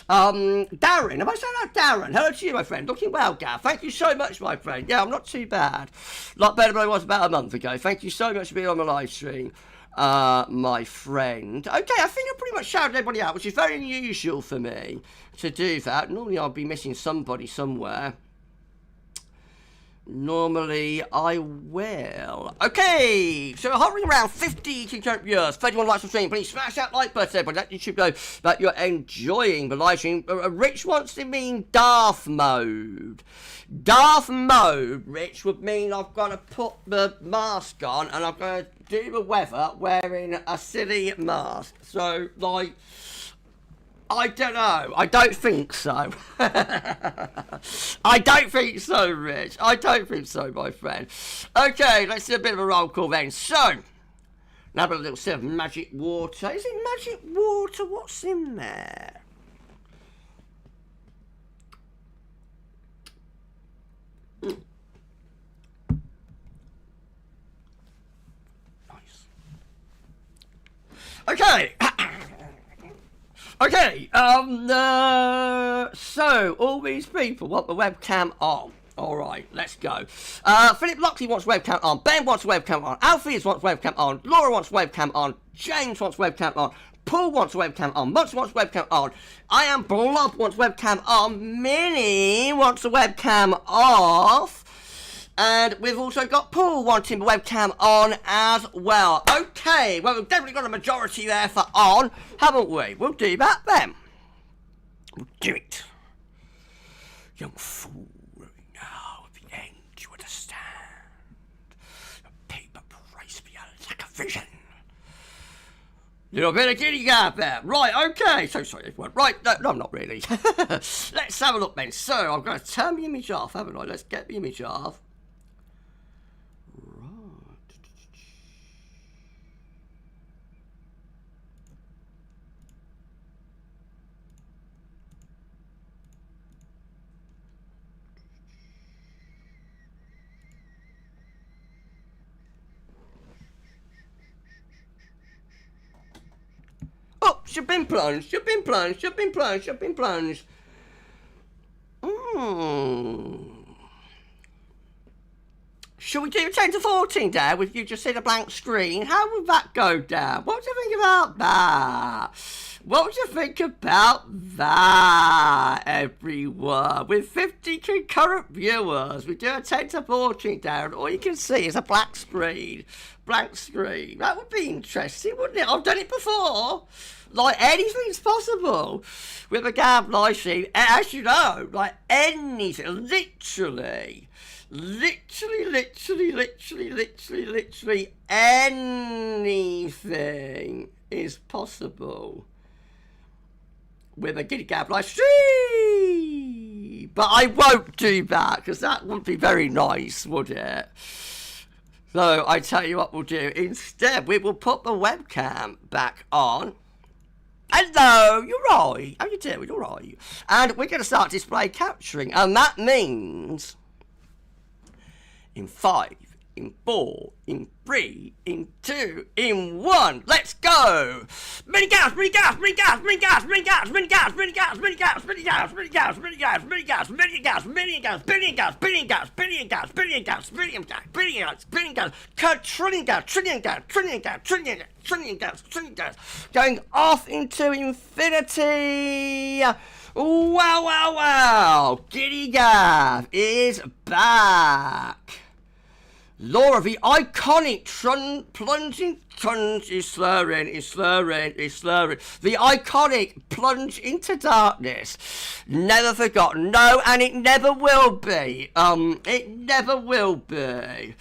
Speaker 1: Darren, have I shouted out Darren? Hello to you, my friend. Looking well, Gav. Thank you so much, my friend. Yeah, I'm not too bad. A lot better than I was about a month ago. Thank you so much for being on the live stream. My friend. Okay, I think I pretty much shouted everybody out, which is very unusual for me to do that. Normally I'll be missing somebody somewhere. Normally I will. Okay, so hovering around 50 concurrent viewers, 31 likes on stream. Please smash that like button, everybody. Let YouTube know that you're enjoying the live stream. Rich wants to mean Darth mode. Darth mode, Rich, would mean I've got to put the mask on and I'm going to do the weather wearing a silly mask. So, like, I don't know. I don't think so. I don't think so, Rich. I don't think so, my friend. Okay, let's do a bit of a roll call then. So, now a little sip of magic water. Is it magic water? What's in there? Okay. Okay. So all these people want the webcam on. All right, let's go. Philip Lockley wants webcam on. Ben wants webcam on. Alfie wants webcam on. Laura wants webcam on. James wants webcam on. Paul wants webcam on. Much wants webcam on. I Am Blob wants webcam on. Minnie wants the webcam off. And we've also got Paul wanting the webcam on as well. Okay, well, we've definitely got a majority there for on, haven't we? We'll do that then. We'll do it. Young fool, now at the end you understand. The paper price for your lack of vision. Little bit of Giddy Gav there. Right, okay. So sorry, everyone. Right, no, I'm not really. Let's have a look then. So, I'm going to turn the image off, haven't I? Let's get the image off. Oh, you've been plunged. Should we do 10 to 14 there with you just see a blank screen? How would that go down? What do you think about that? What would you think about that, everyone? With 50 concurrent viewers, we do a 10 to 14 down. All you can see is a black screen. Blank screen. That would be interesting, wouldn't it? I've done it before. Like, anything's possible with a Gav live stream. As you know, like, anything, literally anything is possible with a Giddy Gav live stream. But I won't do that because that wouldn't be very nice, would it? So I tell you what we'll do. Instead, we will put the webcam back on. Hello, you're right. How you doing? You're right. And we're going to start display capturing. And that means in 5, in 4, in 3, in 2, in 1. Let's go. Mini Gavs, mini Gavs, mini Gavs, mini Gavs, mini Gavs, mini Gavs, mini Gavs, mini Gavs, mini Gavs, mini Gavs, mini Gavs, mini Gavs, mini Gavs, mini Gavs, billion Gavs, billion Gavs, billion Gavs, billion Gavs, billion Gavs, billion Gavs, billion Gavs, trillion Gavs, trillion Gavs, trillion Gavs, trillion Gavs, trillion Gavs, trillion Gavs, going off into infinity. Wow, wow, wow. Giddy Gav is back. Laura, the iconic plunging is slurring. The iconic plunge into darkness. Never forgotten. No, and it never will be. It never will be.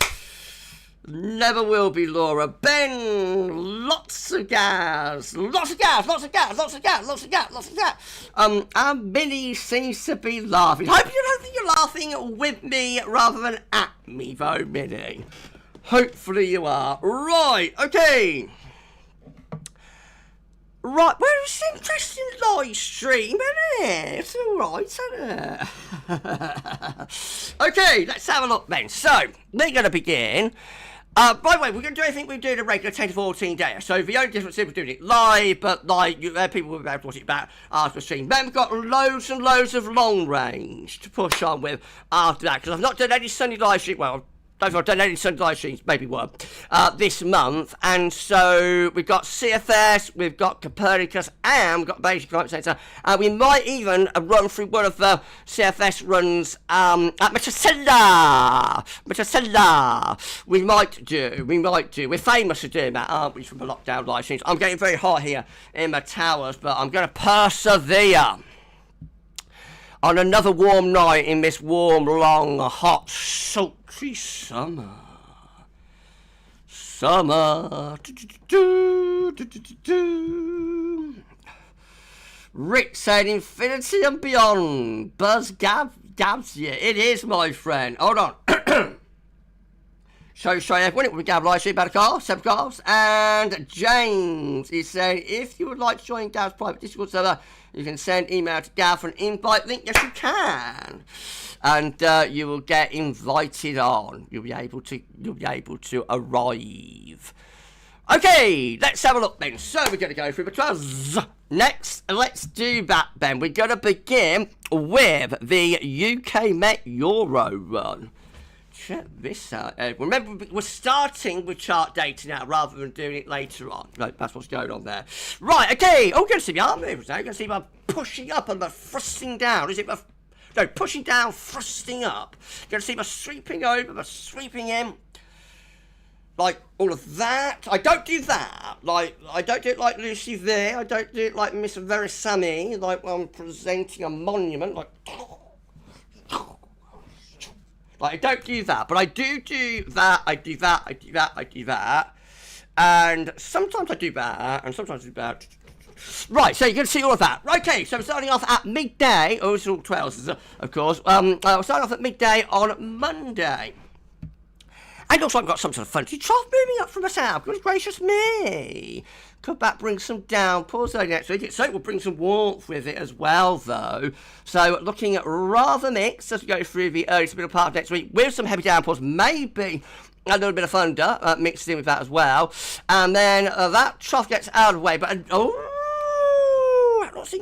Speaker 1: Never will be, Laura. Ben, lots of gas. And Minnie seems to be laughing. Hope you're laughing with me rather than at me, though, Minnie. Hopefully you are. Right, okay. Right, well, it's an interesting live stream, isn't it? It's alright, isn't it? Okay, let's have a look then. So, we're going to begin. By the way, we're going to do anything we do in a regular 10 to 14 days. So the only difference is we're doing it live, but like people will be able to watch it back after the stream. Then we've got loads and loads of long range to push on with after that, because I've not done any Sunday live stream. Well, I've done any Sunday live streams, maybe one, this month. And so we've got CFS, we've got Copernicus, and we've got Basic Climate Centre. And we might even run through one of the CFS runs at Metacella. We might do. We're famous for doing that, aren't we, from the lockdown live streams. I'm getting very hot here in my towers, but I'm going to persevere. On another warm night in this warm, long, hot, sultry summer. Rick said infinity and beyond. Buzz Gavs you. It is, my friend. Hold on. So sorry everyone, it will be Gav live stream about a car, 7 cars, and James is saying if you would like to join Gav's private Discord server, you can send email to Gav for an invite link. Yes, you can, and you will get invited on. You'll be able to arrive. Okay, let's have a look then. So we're going to go through the trust. Next, let's do that then. We're going to begin with the UK Met Euro run. Check this out. Remember, we're starting with chart data now rather than doing it later on. Right, that's what's going on there. Right, okay. Oh, we're going to see my arm movements now. You're going to see my pushing up and my thrusting down. Is it my... No, pushing down, thrusting up. You're going to see my sweeping over, my sweeping in. Like, all of that. I don't do that. Like, I don't do it like Lucy there. I don't do it like Miss Verisami. Like, when I'm presenting a monument. Like... Like, I don't do that, but I do that, I do that, and sometimes I do that, and sometimes I do that. Right, so you're going to see all of that. Okay, so we're starting off at midday, oh, it's all 12s, of course, we're starting off at midday on Monday. And also I've got some sort of funky trough moving up from the south, goodness gracious me. Could that bring some downpours next week? So it will bring some warmth with it as well, though. So looking at rather mixed as we go through the early to middle part of next week with some heavy downpours, maybe a little bit of thunder mixed in with that as well. And then that trough gets out of the way. But, that looks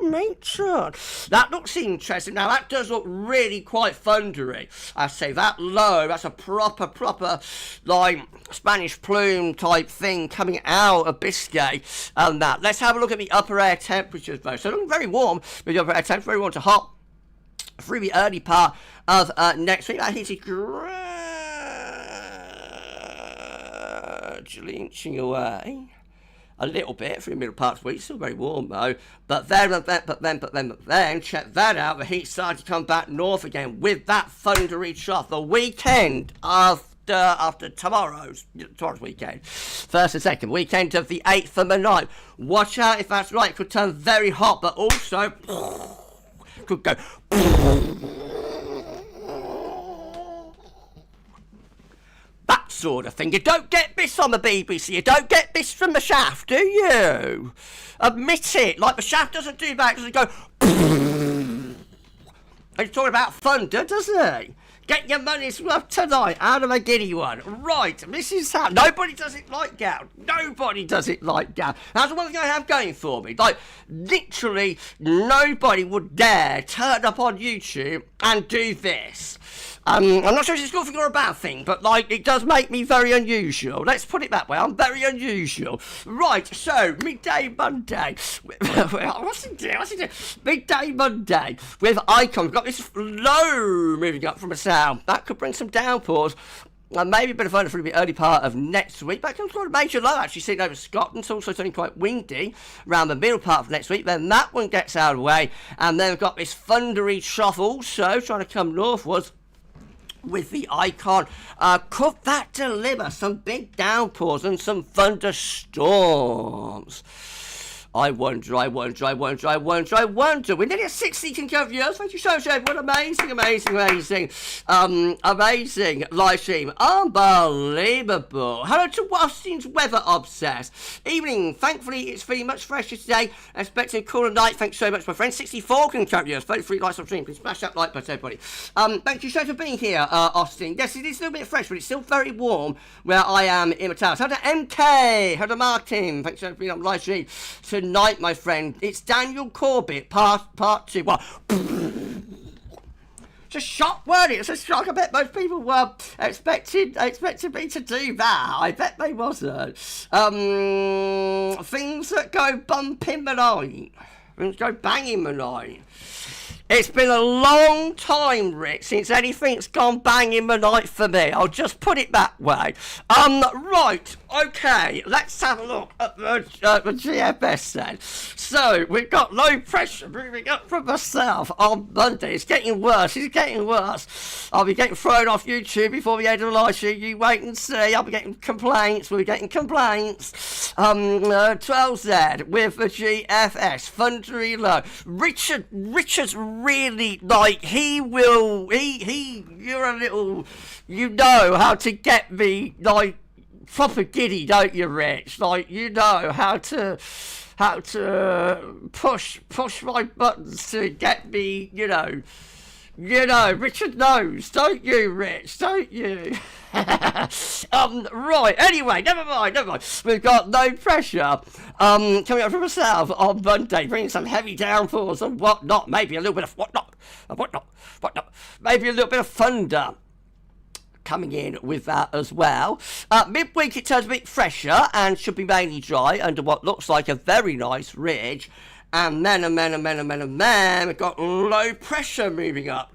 Speaker 1: nature. That looks interesting. Now, that does look really quite thundery. I say that low, that's a proper, like, Spanish plume type thing coming out of Biscay and that. Let's have a look at the upper air temperatures, though. So, looking very warm with the upper air temperature, very warm to hot through the early part of next week. That heat is gradually inching away. A little bit through the middle part of the week, still very warm though. But then, check that out. The heat started to come back north again with that thundery trough. The weekend after tomorrow's weekend, first and second weekend of the 8th and the 9th. Watch out if that's right. It could turn very hot, but also could go. That sort of thing. You don't get this on the BBC. You don't get this from the Shaft, do you? Admit it. Like the Shaft doesn't do that. It doesn't go. He's talking about thunder, does he? Get your money's worth tonight out of a giddy one. Right, this is how... Nobody does it like Gav. Nobody does it like Gav. That's the one thing I have going for me. Like, literally, nobody would dare turn up on YouTube and do this. I'm not sure if it's a good thing or a bad thing, but, like, it does make me very unusual. Let's put it that way. I'm very unusual. Right, so, midday Monday. What's it do? Midday Monday with icons. We've got this low moving up from a sound. That could bring some downpours. Maybe a bit of fun for the early part of next week. But comes quite a major low, actually, sitting over Scotland. It's also turning quite windy around the middle part of next week. Then that one gets out of the way. And then we've got this thundery trough also trying to come northwards with the icon. Could that deliver some big downpours and some thunderstorms? I wonder. We're nearly at 60 viewers. Thank you so much, everyone. Amazing live stream. Unbelievable. Hello to Austin's Weather Obsessed. Evening. Thankfully, it's feeling much fresher today. Expecting a cooler night. Thanks so much, my friend. 64 viewers. 33 likes on stream. Please smash that like button, everybody. Thank you so much for being here, Austin. Yes, it is a little bit fresh, but it's still very warm where I am in my town. Hello to MK. Hello to Martin. Thanks so much for being on live stream tonight, my friend. It's Daniel Corbett, part 2. What? It's a shock, weren't it? It's a shock. I bet most people were expecting me to do that. I bet they wasn't. Things that go bump in the night. Things go bang in the night. It's been a long time, Rick, since anything's gone bang in the night for me. I'll just put it that way. Right, okay, let's have a look at the GFS then. So, we've got low pressure moving up from the south on Monday. It's getting worse. I'll be getting thrown off YouTube before the end of the live stream. You wait and see. I'll be getting complaints. We'll be getting complaints. 12Z with the GFS. Thundery low. Richard's really, like, you're a little, you know how to get me, like, proper giddy, don't you, Rich? Like, you know how to push my buttons to get me, you know, Richard knows, don't you, Rich? Don't you? Right, anyway, never mind. We've got no pressure coming up from the south on Monday, bringing some heavy downpours and whatnot. Maybe a little bit of whatnot. Maybe a little bit of thunder coming in with that as well. Midweek it turns a bit fresher and should be mainly dry under what looks like a very nice ridge. And then, we've got low pressure moving up.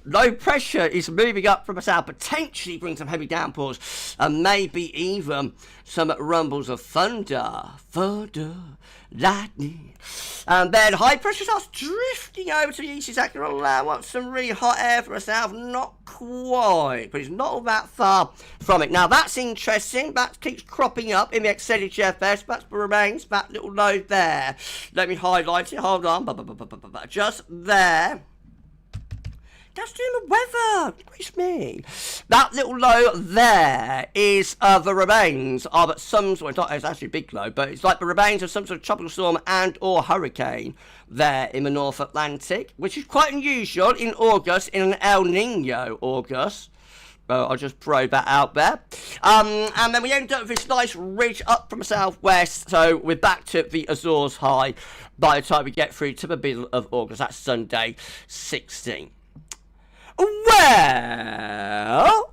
Speaker 1: Low pressure is moving up from the south, potentially bring some heavy downpours and maybe even some rumbles of thunder, lightning. And then high pressure starts drifting over to the east. Is that going to allow up some really hot air from the south? Not quite, but it's not all that far from it. Now that's interesting. That keeps cropping up in the extended GFS. That remains that little low there. Let me highlight it. Hold on. Just there. That's doing the weather. Grace me. That little low there is the remains of some sort of, it's actually a big low, but it's like the remains of some sort of tropical storm and or hurricane there in the North Atlantic, which is quite unusual in August, in an El Nino August. I'll just throw that out there. And then we end up with this nice ridge up from the southwest, so we're back to the Azores high by the time we get through to the middle of August. That's Sunday, 16. Well,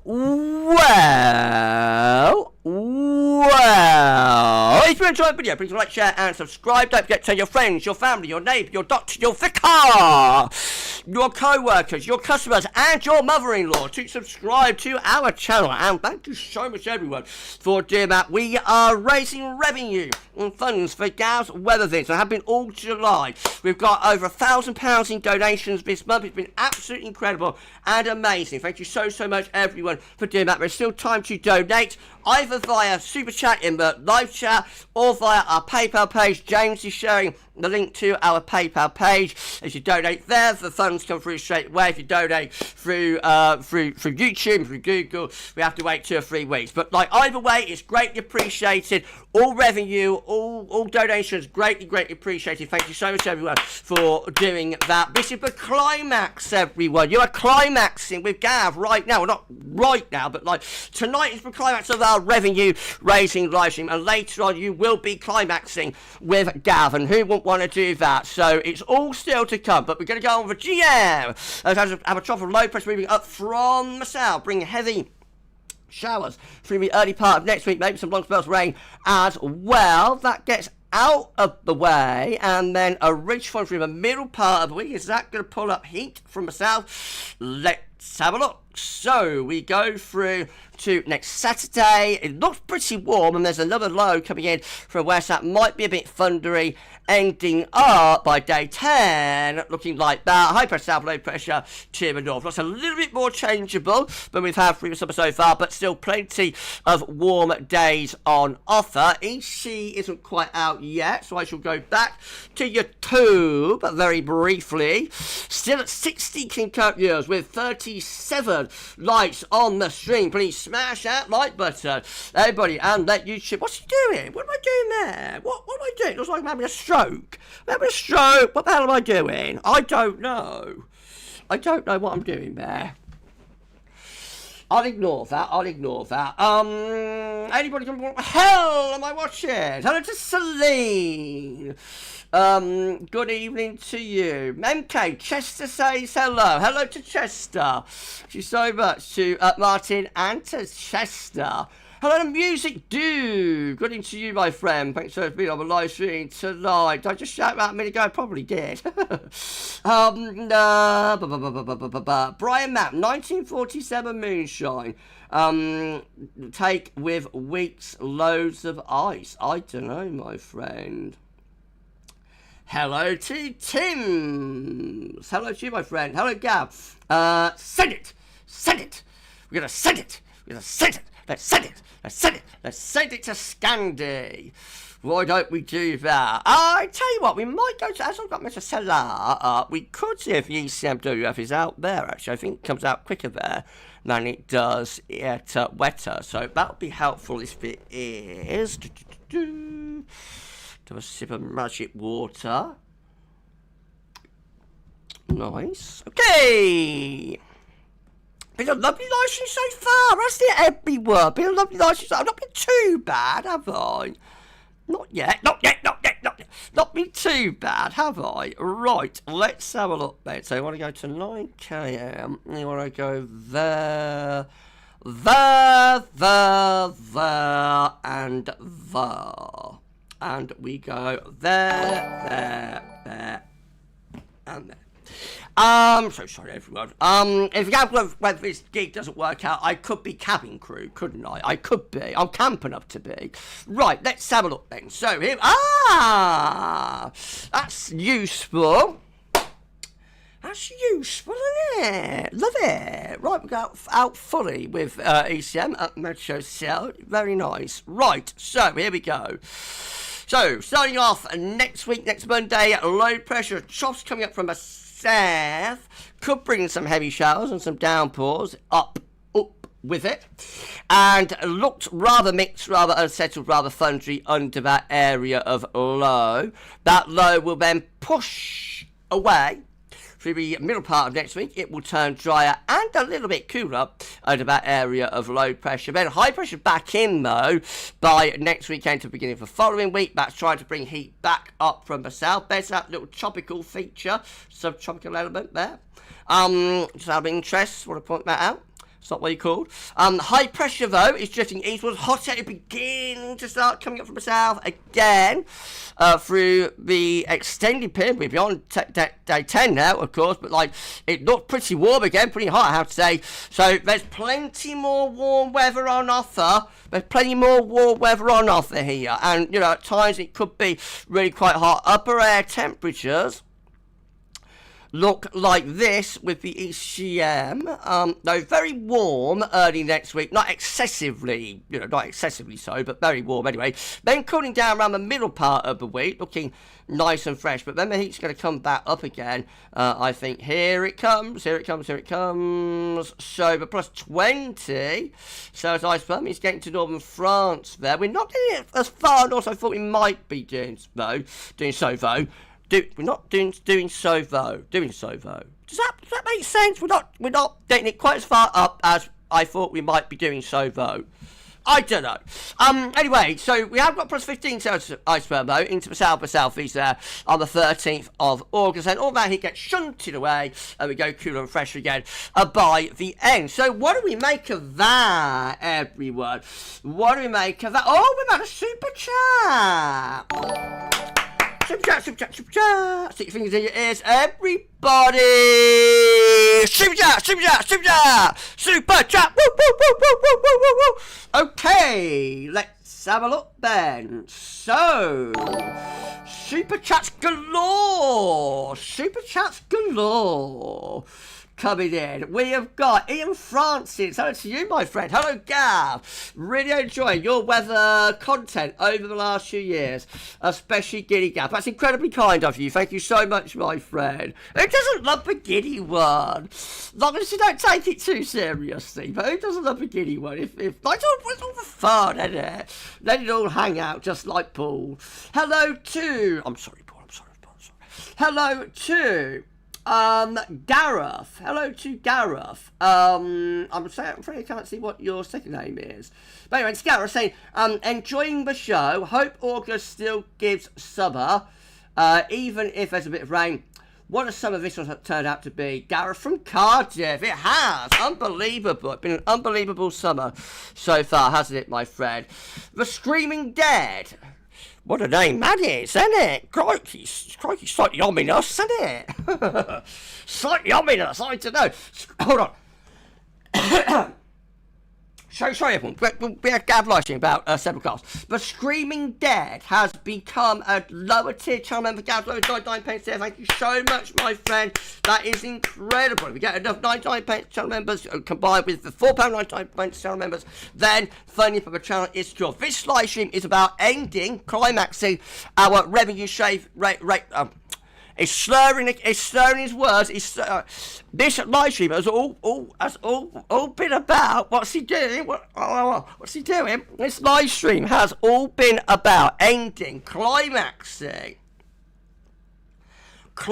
Speaker 1: if you enjoyed the video, please like, share and subscribe. Don't forget to tell your friends, your family, your neighbour, your doctor, your vicar, your co-workers, your customers and your mother-in-law to subscribe to our channel. And thank you so much, everyone, for doing that. We are raising revenue and funds for GavsWeatherVids. I have been all July. We've got over £1,000 in donations this month. It's been absolutely incredible and amazing. Thank you so much, everyone, for doing that. There's still time to donate, either via Super Chat in the live chat or via our PayPal page. James is sharing the link to our PayPal page. As you donate there, the funds come through straight away. If you donate through YouTube, through Google, we have to wait 2 or 3 weeks. But like either way, it's greatly appreciated. All revenue, all donations, greatly appreciated. Thank you so much, everyone, for doing that. This is the climax, everyone. You are climaxing with Gav right now. Well, not right now, but like tonight is the climax of our revenue raising live stream, and later on you will be climaxing with Gav, and who wouldn't want to do that? So it's all still to come, but we're going to go on with GM. Have a trough of low pressure moving up from the south, bringing heavy showers through the early part of next week, maybe some long spells of rain as well. That gets out of the way, and then a ridge front through the middle part of the week. Is that going to pull up heat from the south? Let's have a look. So we go through to next Saturday. It looks pretty warm, and there's another low coming in from west that might be a bit thundery, ending up by day 10 looking like that. High pressure south, low pressure to the north. Looks a little bit more changeable than we've had through the summer so far, but still plenty of warm days on offer. EC isn't quite out yet, so I shall go back to YouTube very briefly. Still at 60 King-Cup years with 37 likes on the stream. Please smash that like button, everybody, and let YouTube. What's he doing? What am I doing there? What am I doing? It looks like I'm having a stroke. I'm having a stroke. What the hell am I doing? I don't know. I don't know what I'm doing there. I'll ignore that. Anybody can... What the hell am I watching? Hello to Celine. Good evening to you. MK, Chester says hello. Hello to Chester. Thank you so much to Martin and to Chester. Hello to Music Dude. Good evening to you, my friend. Thanks for being on the live stream tonight. Did I just shout that a minute ago? I probably did. Brian Mapp, 1947 Moonshine. Take with weeks, loads of ice. I don't know, my friend. Hello to Tim. Hello to you, my friend. Hello, Gav. Send it. We're going to send it. Let's send it to Scandi. Why don't we do that? I tell you what, we might go to, as I've got Mr. Salah, we could see if the ECMWF is out there, actually. I think it comes out quicker there than it does at Wetter. So that would be helpful if it is. Do a sip of magic water. Nice. Okay. Been a lovely live stream so far, hasn't it, everyone? Been a lovely live stream. I've not been too bad, have I? Not yet. Not been too bad, have I? Right, let's have a look then. So you want to go to 9km. You want to go there, and there. And we go there, and there. I'm so sorry, everyone. If this gig doesn't work out, I could be cabin crew, couldn't I? I could be. I'm camping up to be. Right, let's have a look then. So here, that's useful. That's useful, isn't it? Love it. Right, we go out fully with ECM at Metro Cell. Very nice. Right, so here we go. So, starting off next week, next Monday, low pressure troughs coming up from a south. Could bring some heavy showers and some downpours up with it. And looked rather mixed, rather unsettled, rather thundery under that area of low. That low will then push away through the middle part of next week. It will turn drier and a little bit cooler under that area of low pressure. Then high pressure back in, though, by next weekend to the beginning of the following week. That's trying to bring heat back up from the south. There's that little tropical feature, subtropical element there. Just out of interest, want to point that out. It's not what you called. High pressure, though, is drifting eastwards. Hot air beginning to start coming up from the south again through the extended period. We're beyond day 10 now, of course, but like it looked pretty warm again, pretty hot, I have to say. So there's plenty more warm weather on offer. There's plenty more warm weather on offer here. And, you know, at times it could be really quite hot. Upper air temperatures look like this with the ECM. Though very warm early next week, not excessively, not excessively so, but very warm anyway. Then cooling down around the middle part of the week, looking nice and fresh. But then the heat's going to come back up again. I think here it comes. So the plus 20. So as iceberg is getting to northern France there. We're not getting it as far north as I thought we might be doing so though. We're not doing so though. Does that make sense? We're not getting it quite as far up as I thought we might be doing so though. I don't know. Anyway, so we have got plus 15 Celsius iceberg though into the southeast there on the 13th of August, and all that heat gets shunted away, and we go cooler and fresher again by the end. So what do we make of that, everyone? What do we make of that? Oh, we've had a super chat. Super chat. Stick your fingers in your ears, everybody. Super chat. Woo. Okay, let's have a look then. So, super chats galore. Coming in, we have got Ian Francis. Hello to you, my friend. Hello, Gav. Really enjoying your weather content over the last few years, especially Giddy Gav. That's incredibly kind of you. Thank you so much, my friend. Who doesn't love the Giddy one? Long as you don't take it too seriously, but who doesn't love the Giddy one? If it's all the fun, isn't it? Let it all hang out just like Paul. Hello to... I'm sorry, Paul. Hello to... Gareth. Hello to Gareth. I'm afraid I can't see what your second name is. But anyway, it's Gareth saying, enjoying the show. Hope August still gives summer, even if there's a bit of rain. What has some of this one turned out to be? Gareth from Cardiff. It has. Unbelievable. It's been an unbelievable summer so far, hasn't it, my friend? The Screaming Dead. What a name that is, isn't it? Crikey, slightly ominous, isn't it? Slightly ominous, I don't know. Hold on. Sorry everyone, we had Gav live stream about several casts. The Screaming Dead has become a lower tier channel member. Gav, lower 99 pence there. Thank you so much, my friend. That is incredible. If we get enough 99 pence channel members combined with the £4.99 pence channel members, then funding for the channel is secure. This live stream is about climaxing our revenue shave rate. It's slurring his words. This live stream has all been about. What's he doing? What's he doing? This live stream has all been about ending, climaxing the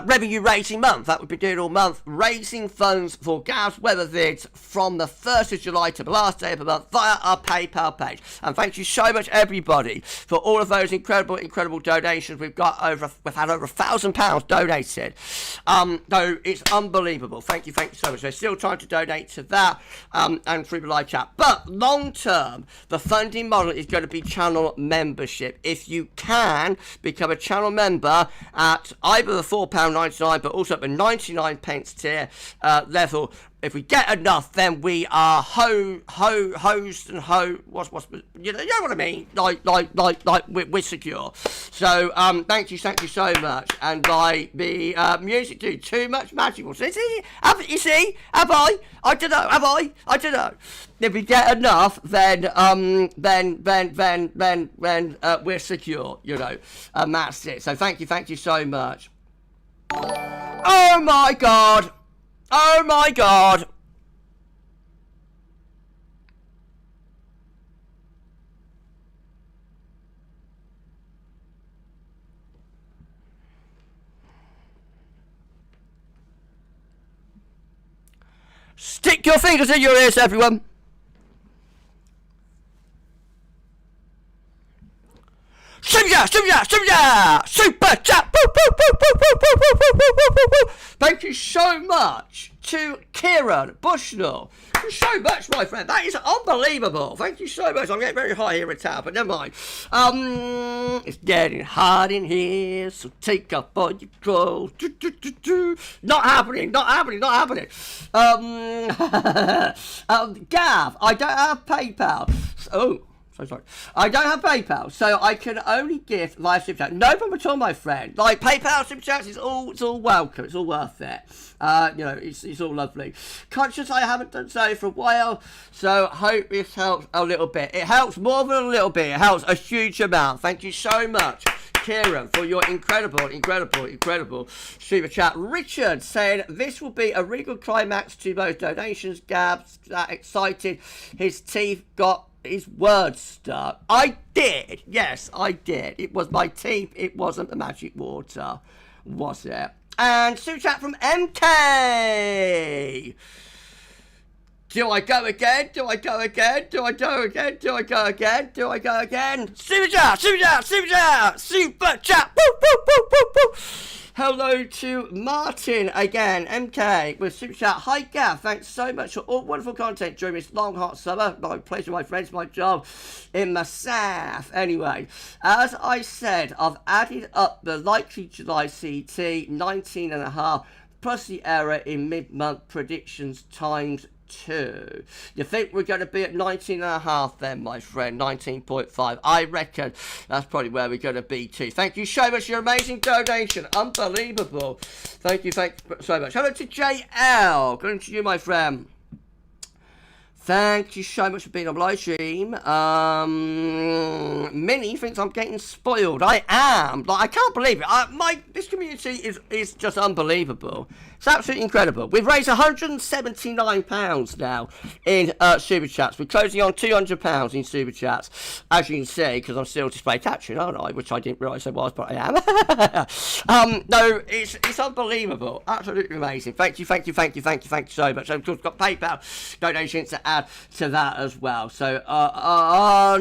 Speaker 1: revenue raising month that we've been doing all month, raising funds for GavsWeatherVids from the 1st of July to the last day of the month via our PayPal page. And thank you so much, everybody, for all of those incredible donations. We've had over £1,000 donated. So it's unbelievable. Thank you so much. We're still trying to donate to that and through the live chat. But long term, the funding model is going to be channel membership. If you can become a channel member at either the £4.99 but also at the 99 pence tier level. If we get enough, then we are what's you know what I mean? Like we're secure. So thank you so much. And by the music do too much magic. You see? Have I? I don't know. If we get enough, then we're secure. And that's it. So thank you so much. Oh my God. Stick your fingers in your ears, everyone. Super chat! Thank you so much to Kieran Bushnell. Thank you so much, my friend. That is unbelievable. Thank you so much. I'm getting very high here in town, but never mind. It's getting hot in here, so take off all your clothes. Not happening. Gav, I don't have PayPal. Oh. So sorry. I don't have PayPal, so I can only gift via Super Chat. No problem at all, my friend. Like, PayPal, Super Chats, it's all welcome. It's all worth it. You know, it's all lovely. Conscious I haven't done so for a while, so hope this helps a little bit. It helps more than a little bit. It helps a huge amount. Thank you so much, Kieran, for your incredible Super Chat. Richard saying, this will be a really good climax to both donations. Gab's that excited. His teeth got his words stuck. I did. Yes, I did. It was my teeth. It wasn't the magic water, was it? And Super Chat from MK. Do I go again? Do I go again? Do I go again? Do I go again? Do I go again? Super Chat! Super Chat! Super Chat! Super Chat! Woo, woo, woo, woo, woo. Hello to Martin again, MK, with Super Chat. Hi, Gav. Thanks so much for all wonderful content during this long, hot summer. My pleasure, my friends, my job in my south. Anyway, as I said, I've added up the likely July CT, 19.5, plus the error in mid-month predictions times 2. You think we're going to be at 19.5 then, my friend? 19.5. I reckon that's probably where we're going to be too. Thank you so much for your amazing donation. Unbelievable. Thank you so much. Hello to JL. Good to you, my friend. Thank you so much for being on live stream. Minnie thinks I'm getting spoiled. I am. Like, I can't believe it. This community is just unbelievable. It's absolutely incredible. We've raised £179 now in Super Chats. We're closing on £200 in Super Chats, as you can see, because I'm still display capturing, aren't I? Which I didn't realise I was, but I am. No, it's unbelievable. Absolutely amazing. Thank you so much. I've just got PayPal donations to add to that as well. So,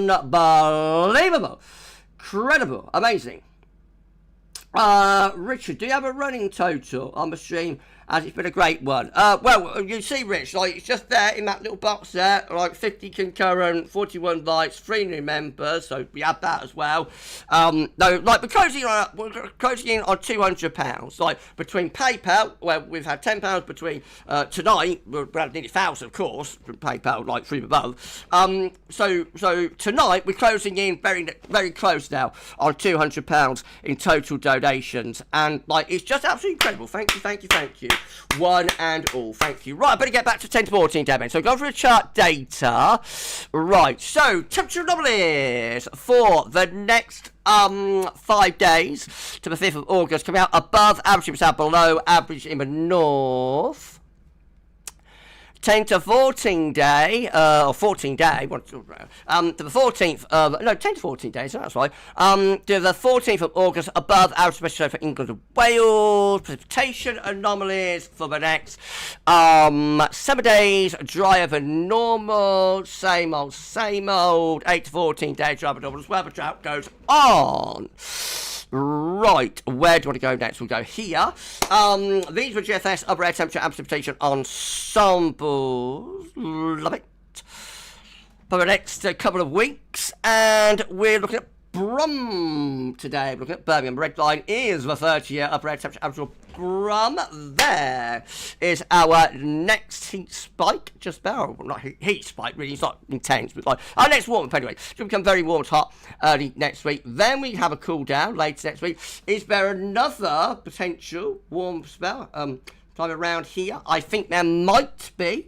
Speaker 1: unbelievable. Incredible. Amazing. Richard, do you have a running total on the stream? As it's been a great one. Well, you see, Rich, like, it's just there in that little box there, like 50 concurrent, 41 likes, 3 new members, so we have that as well. No, like, we're closing in on £200, like, between PayPal, where we've had £10 between, tonight, we're at nearly 1,000, of course, from PayPal, like, through above. So tonight, we're closing in very, very close now on £200 in total donations, and, like, it's just absolutely incredible. Thank you. One and all, thank you. Right, I better get back to 10 to 14, Devin. So go for the chart data. Right, so temperature anomalies for the next 5 days to the 5th of August coming out above average, below average in the north. 10 to 14 day, or 14 day, to the 14th of, no, 10 to 14 days, that's right, to the 14th of August, above average temperature for England and Wales. Precipitation anomalies for the next 7 days, drier than normal, same old, 8 to 14 days, drier than normal, as well, the drought goes on. Right, where do you want to go next? We'll go here. These were GFS upper air temperature and precipitation ensembles. Love it. For the next couple of weeks. And we're looking at Brum today. We're looking at Birmingham. Red line is the 30-year upper air temperature average. Brum. There is our next heat spike. Just about, well, not heat spike, really. It's not intense, but like our next warm up anyway. It's going to become very warm and hot early next week. Then we have a cool down later next week. Is there another potential warm spell time around here? I think there might be.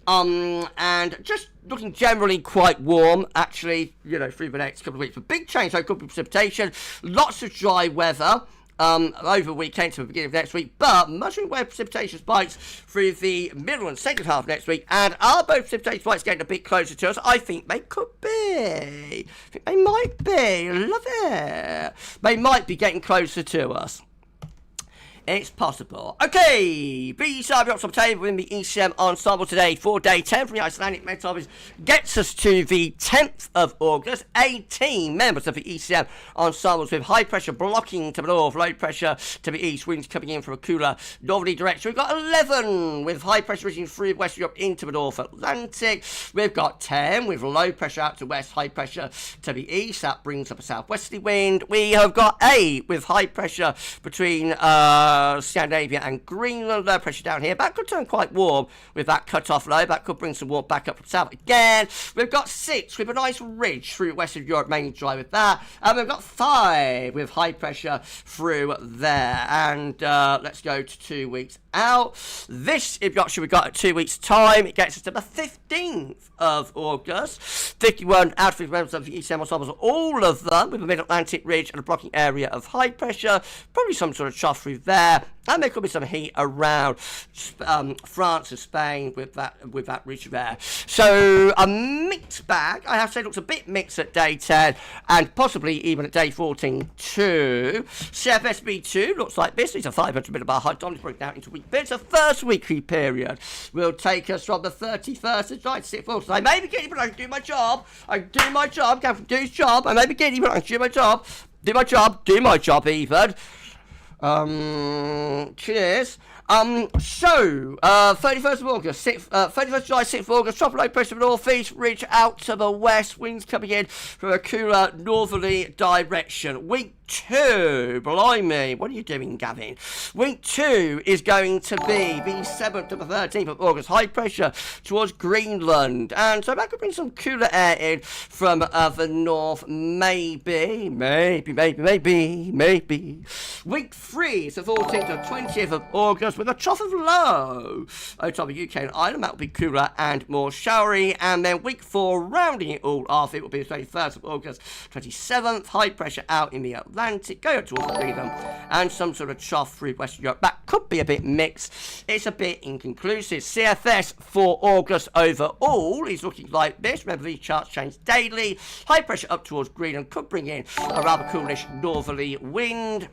Speaker 1: And just looking generally quite warm, actually, you know, through the next couple of weeks. But big change, so could be precipitation, lots of dry weather over the weekend to the beginning of next week, but much of where precipitation spikes through the middle and second half of next week. And are both precipitation spikes getting a bit closer to us? I think they could be. I think they might be. Love it. They might be getting closer to us. It's possible. Okay, B-side drops on the table in the ECM ensemble today for day 10 from the Icelandic Met Office gets us to the 10th of August. 18 members of the ECM ensembles with high pressure blocking to the north, low pressure to the east, winds coming in from a cooler northerly direction. We've got 11 with high pressure reaching through West Europe into the North Atlantic. We've got 10 with low pressure out to west, high pressure to the east. That brings up a southwesterly wind. We have got 8 with high pressure between Scandinavia and Greenland. Low pressure down here. That could turn quite warm with that cut-off low. That could bring some warmth back up from south again. We've got 6 with a nice ridge through Western Europe, mainly dry with that. And we've got 5 with high pressure through there. And let's go to 2 weeks out. This induction we got at 2 weeks' time. It gets us to the 15th of August. 51 out of 50 members of the East ensembles, all of them with a mid-Atlantic ridge and a blocking area of high pressure. Probably some sort of trough through there. And there could be some heat around France and Spain with that ridge there. So a mixed bag. I have to say, it looks a bit mixed at day 10 and possibly even at day 14 too. CFSB2 looks like this. It's a 500 millibar high. Don't break down into week bits. The first weekly period will take us from the 31st of July to 6th of August. I may be giddy, but I can do my job. I can do my job. I can do his job. I may be giddy, but I can do my job. Do my job. Do my job, even. Cheers. 31st of August, 31st of July, 6th of August, tropical low pressure northeast, ridge out to the west, winds coming in from a cooler northerly direction. Week 2, blimey, what are you doing, Gavin? Week 2 is going to be the 7th to the 13th of August, high pressure towards Greenland, and so that could bring some cooler air in from the north, maybe. Week 3 is the 14th to 20th of August, with a trough of low over top of UK and Ireland. That will be cooler and more showery. And then week 4, rounding it all off, it will be the 21st of August, 27th, high pressure out in the Atlantic, go towards Greenland, and some sort of trough through Western Europe. That could be a bit mixed. It's a bit inconclusive. CFS for August overall is looking like this. Remember, these charts change daily. High pressure up towards Greenland could bring in a rather coolish northerly wind.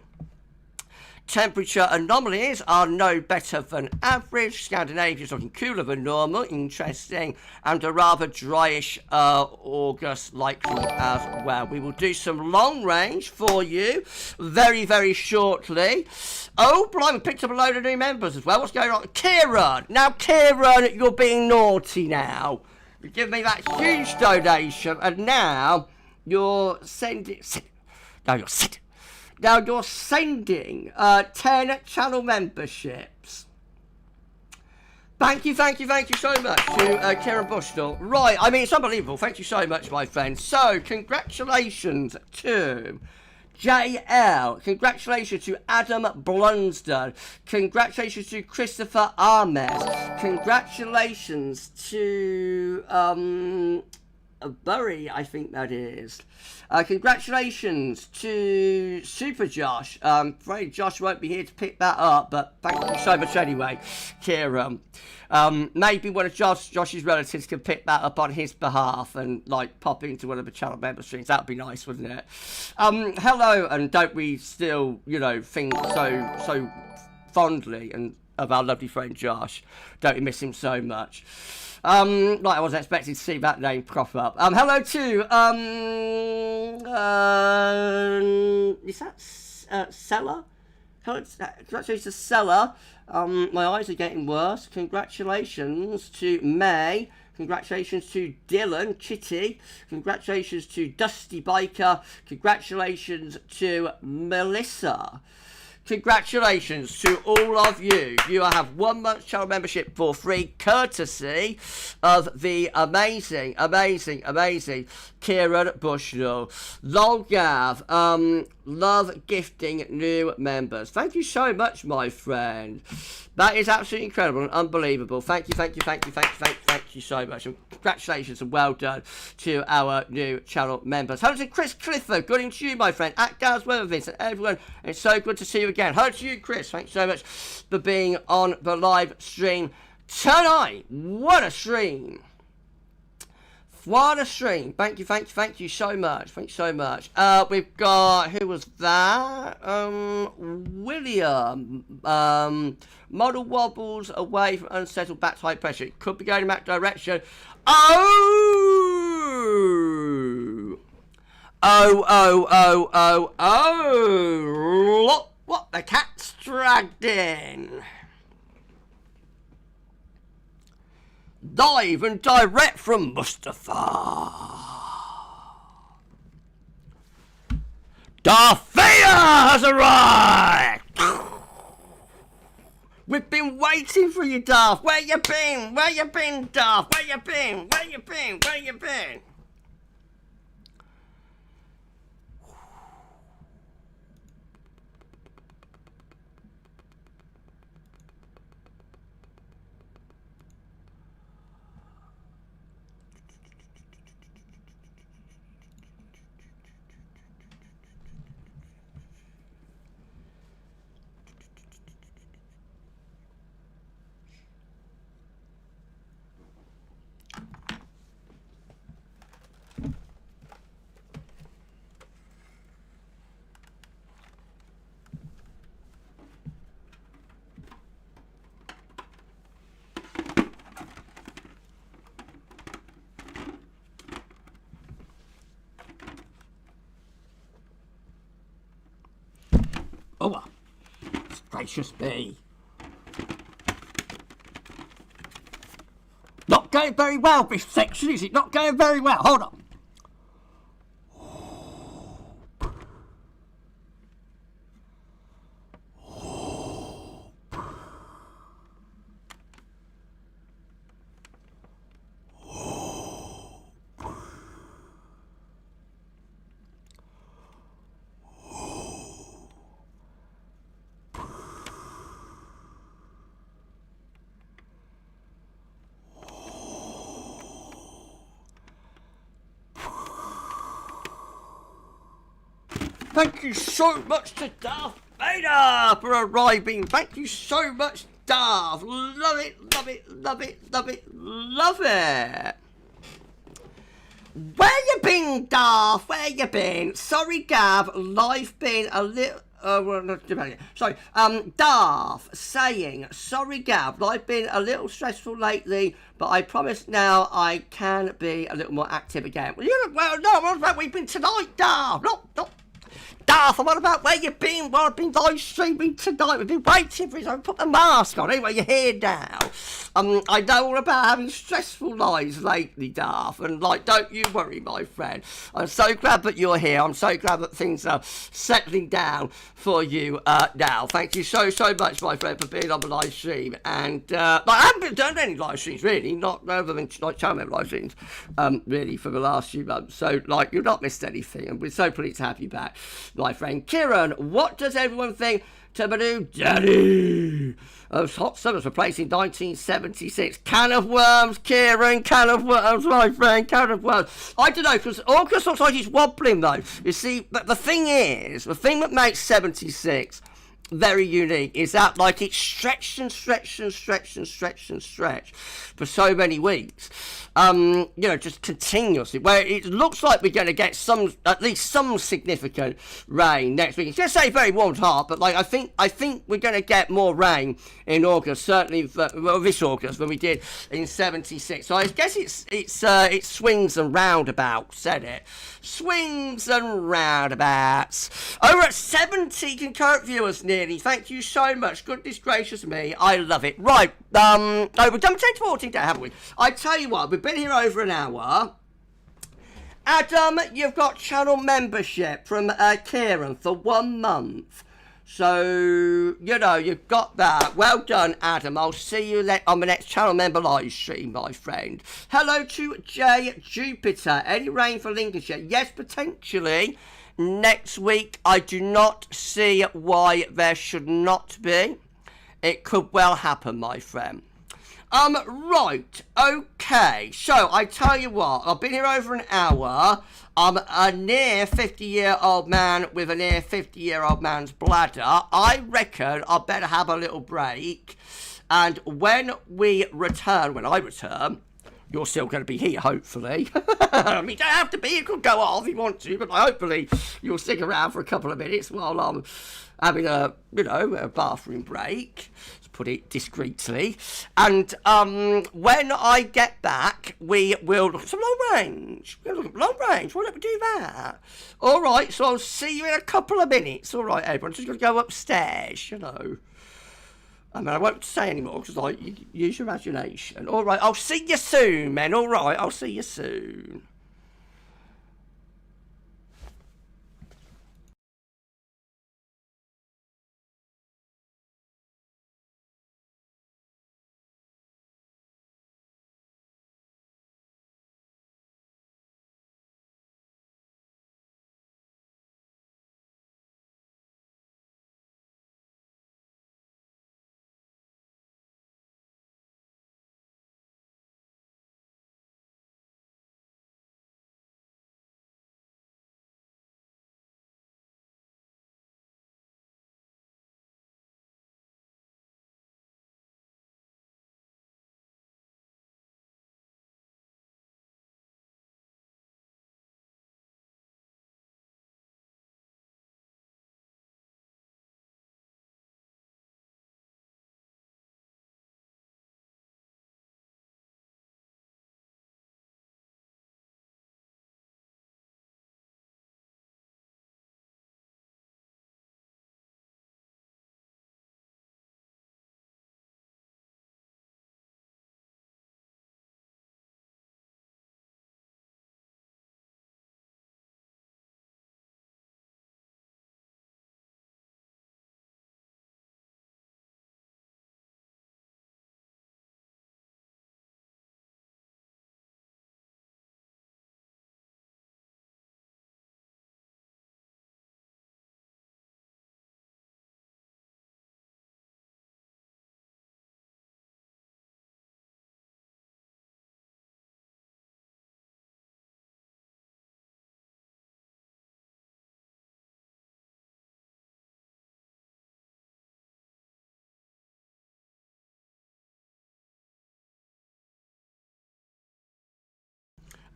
Speaker 1: Temperature anomalies are no better than average. Scandinavia is looking cooler than normal, interesting, and a rather dryish August likely as well. We will do some long range for you very, very shortly. Oh, blimey, picked up a load of new members as well. What's going on? Kieran! Now, Kieran, you're being naughty now. You give me that huge donation, and now you're sending... Now you're sending 10 channel memberships. Thank you so much to Kieran Bushnell. Right, I mean, it's unbelievable. Thank you so much, my friend. So, congratulations to JL. Congratulations to Adam Blunsdon. Congratulations to Christopher Armes. Congratulations to Bury, I think that is. Congratulations to Super Josh. Afraid Josh won't be here to pick that up, but thank you so much anyway, Kieran. Maybe one of Josh's relatives can pick that up on his behalf and like pop into one of the channel member streams. That'd be nice, wouldn't it? Hello, and don't we still, you know, think so fondly and of our lovely friend Josh? Don't we miss him so much? Right, I wasn't expecting to see that name crop up. Hello to, is that Seller? Congratulations to Seller. My eyes are getting worse. Congratulations to May. Congratulations to Dylan Chitty. Congratulations to Dusty Biker. Congratulations to Melissa. Congratulations to all of you. You have 1 month's channel membership for free, courtesy of the amazing Kieran Bushnell. Lol Gav, love gifting new members. Thank you so much, my friend. That is absolutely incredible and unbelievable. Thank you so much. And congratulations and well done to our new channel members. Hello to Chris Clifford. Good evening to you, my friend, at GavsWeatherVids, and everyone. It's so good to see you again. Hello to you, Chris. Thanks so much for being on the live stream tonight. What a stream. What a stream. Thank you so much. Thanks so much. We've got, who was that? William. Model wobbles away from unsettled back to high pressure. It could be going in that direction. Look what the cat's dragged in. Live and direct from Mustafa. Darth Vader has arrived! We've been waiting for you, Darth. Where you been? Where you been, Darth? Where you been? Where you been? Where you been? Oh, well, gracious me. Not going very well, this section, is it? Not going very well. Hold on. Thank you so much to Darth Vader for arriving. Thank you so much, Darth. Love it, love it, love it, love it, love it. Where you been, Darth? Where you been? Sorry, Gav. Life been a little... sorry, Darth saying, sorry, Gav. Life been a little stressful lately, but I promise now I can be a little more active again. Well, no, what about we've been tonight, Darth? Not Darth, what about where you been? Well, I've been live streaming tonight. We've been waiting for you. So put the mask on. Anyway, you're here now. I know all about having stressful lives lately, Darth. And, like, don't you worry, my friend. I'm so glad that you're here. I'm so glad that things are settling down for you now. Thank you so, so much, my friend, for being on the live stream. And, I haven't been doing any live streams, really. Not other than, like, channel member live streams, really, for the last few months. So, like, you've not missed anything. And we're so pleased to have you back, my friend. Kieran, what does everyone think to the new Daddy of Hot Summers replacing 1976? Can of worms, Kieran, can of worms, my friend, can of worms. I don't know, because August looks like he's wobbling, though. You see, but the thing is, the thing that makes 76 very unique is that, like, it's stretched and stretched and stretched and stretched and stretched for so many weeks, you know, just continuously, where it looks like we're going to get at least some significant rain next week. It's going to say very warm to heart, but, like, I think we're going to get more rain in August, certainly this August, than we did in 76. So I guess it's swings and roundabouts, said it. Swings and roundabouts. Over at 70 concurrent viewers nearly. Thank you so much. Goodness gracious me. I love it. Right. Oh, we've done 10 to 14 day, haven't we? I tell you what, we've been here over an hour. Adam, you've got channel membership from Kieran for 1 month. So, you know, you've got that. Well done, Adam. I'll see you on the next channel member live stream, my friend. Hello to J Jupiter. Any rain for Lincolnshire? Yes, potentially. Next week, I do not see why there should not be. It could well happen, my friend. Right, okay, so I tell you what, I've been here over an hour. I'm a near 50-year-old man with a near 50-year-old man's bladder. I reckon I better have a little break, and when I return, you're still going to be here, hopefully. I mean, you don't have to be, you could go off if you want to, but hopefully you'll stick around for a couple of minutes while I'm having a bathroom break. Put it discreetly, and when I get back, we will look at some long range. We'll look at long range. Why don't we do that? All right, so I'll see you in a couple of minutes. All right, everyone, just going to go upstairs, you know. I mean, I won't say anymore because you use your imagination. All right, I'll see you soon, men. All right, I'll see you soon.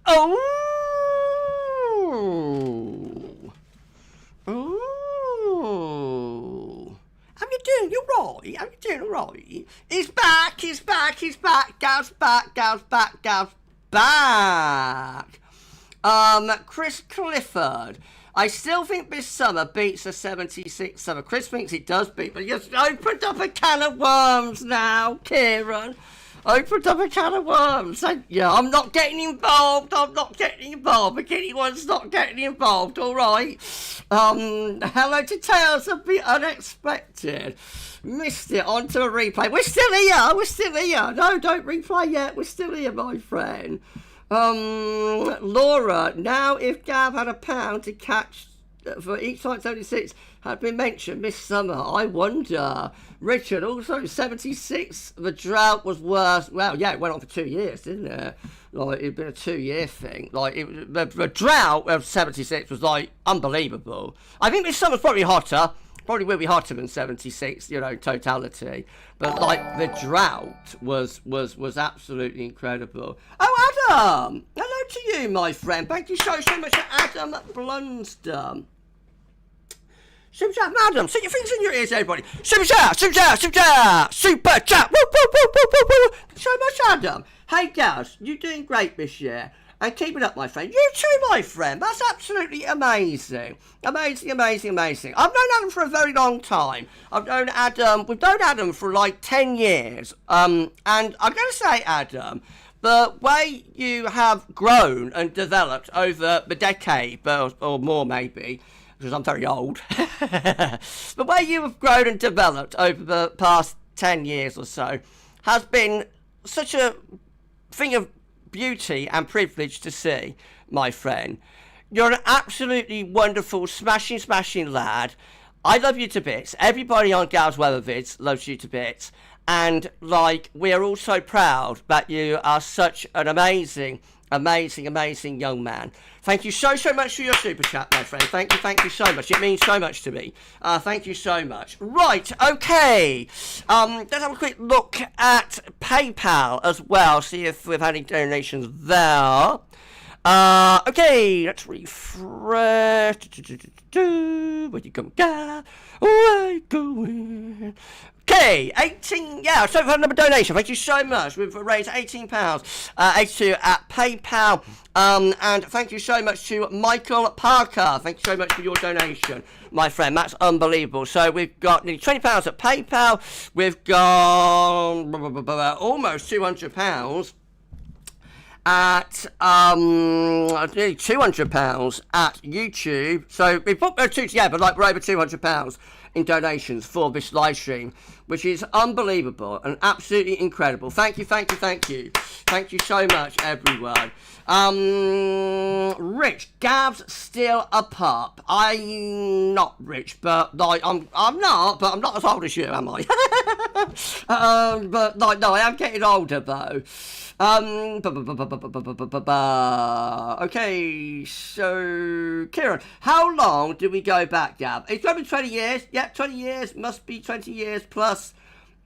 Speaker 1: Oh! Oh! How you doing? You right? How you doing? All right? He's back. He's back. He's back. Gav's back. Gav's back. Gav's back. Chris Clifford. I still think this summer beats a 76 summer. Chris thinks it does beat, but you've opened up a can of worms now, Kieran. Opened up a can of worms. Yeah, I'm not getting involved. I'm not getting involved. Bikini One's not getting involved, all right? Hello to Tales of the Unexpected. Missed it. Onto a replay. We're still here. We're still here. No, don't replay yet. We're still here, my friend. Laura, now if Gav had £1 to catch for each Site 76 had been mentioned this summer, I wonder. Richard, also 76, the drought was worse. Well, yeah, it went on for 2 years, didn't it? Like, it'd been a 2-year thing. Like, the drought of 76 was, like, unbelievable. I think this summer's probably hotter. Probably will be hotter than 76, you know, totality. But, like, the drought was absolutely incredible. Oh, Adam! Hello to you, my friend. Thank you so much to Adam Blunsdon. Super chat, madam. Set your fingers in your ears, everybody. Super chat, super chat, super chat, super chat. Woo, woo, woo, woo, woo, woo. So much, Adam. Hey, Gaz, you're doing great this year. And keep it up, my friend. You too, my friend. That's absolutely amazing. Amazing, amazing, amazing. I've known Adam for a very long time. We've known Adam for like 10 years. And I'm going to say, Adam, the way you have grown and developed over the decade, or more maybe, because I'm very old, the way you have grown and developed over the past 10 years or so has been such a thing of beauty and privilege to see, my friend. You're an absolutely wonderful, smashing lad. I love you to bits. Everybody on GavsWeatherVids loves you to bits. And, like, we are all so proud that you are such an amazing young man. Thank you so much for your super chat, my friend. Thank you so much. It means so much to me. Thank you so much. Right, okay. Let's have a quick look at PayPal as well, see if we've had any donations there. Okay, let's refresh. Where you going, guy? Where you going? Okay, 18, yeah, so we've had another donation, thank you so much. We've raised £18, 82 at PayPal, and thank you so much to Michael Parker. Thank you so much for your donation, my friend, that's unbelievable. So we've got nearly £20 at PayPal, we've got almost £200 at nearly £200 at YouTube. So we put those two together, like we're over £200 in donations for this live stream, which is unbelievable and absolutely incredible. Thank you so much, everyone. Rich, Gav's still a pup. I'm not rich, but like I'm not as old as you, am I? But like no, I am getting older though. Okay, so Kieran, how long do we go back, Gav? It's going to be 20 years. Yeah, 20 years. Must be 20 years plus.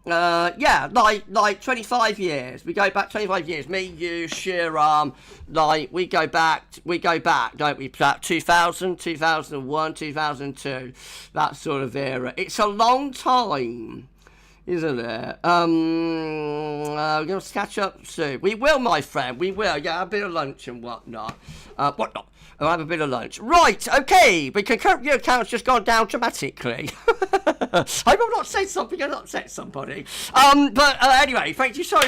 Speaker 1: Yeah, like 25 years. We go back 25 years. Me, you, Shiram, like we go back, don't we? 2000, 2001, 2002, that sort of era. It's a long time, isn't it? We're going to catch up soon. We will, my friend, we will. Yeah, a bit of lunch and whatnot. I'll have a bit of lunch. Right, okay. The concurrent account's just gone down dramatically. I hope I've not said something and upset somebody. But anyway, thank you so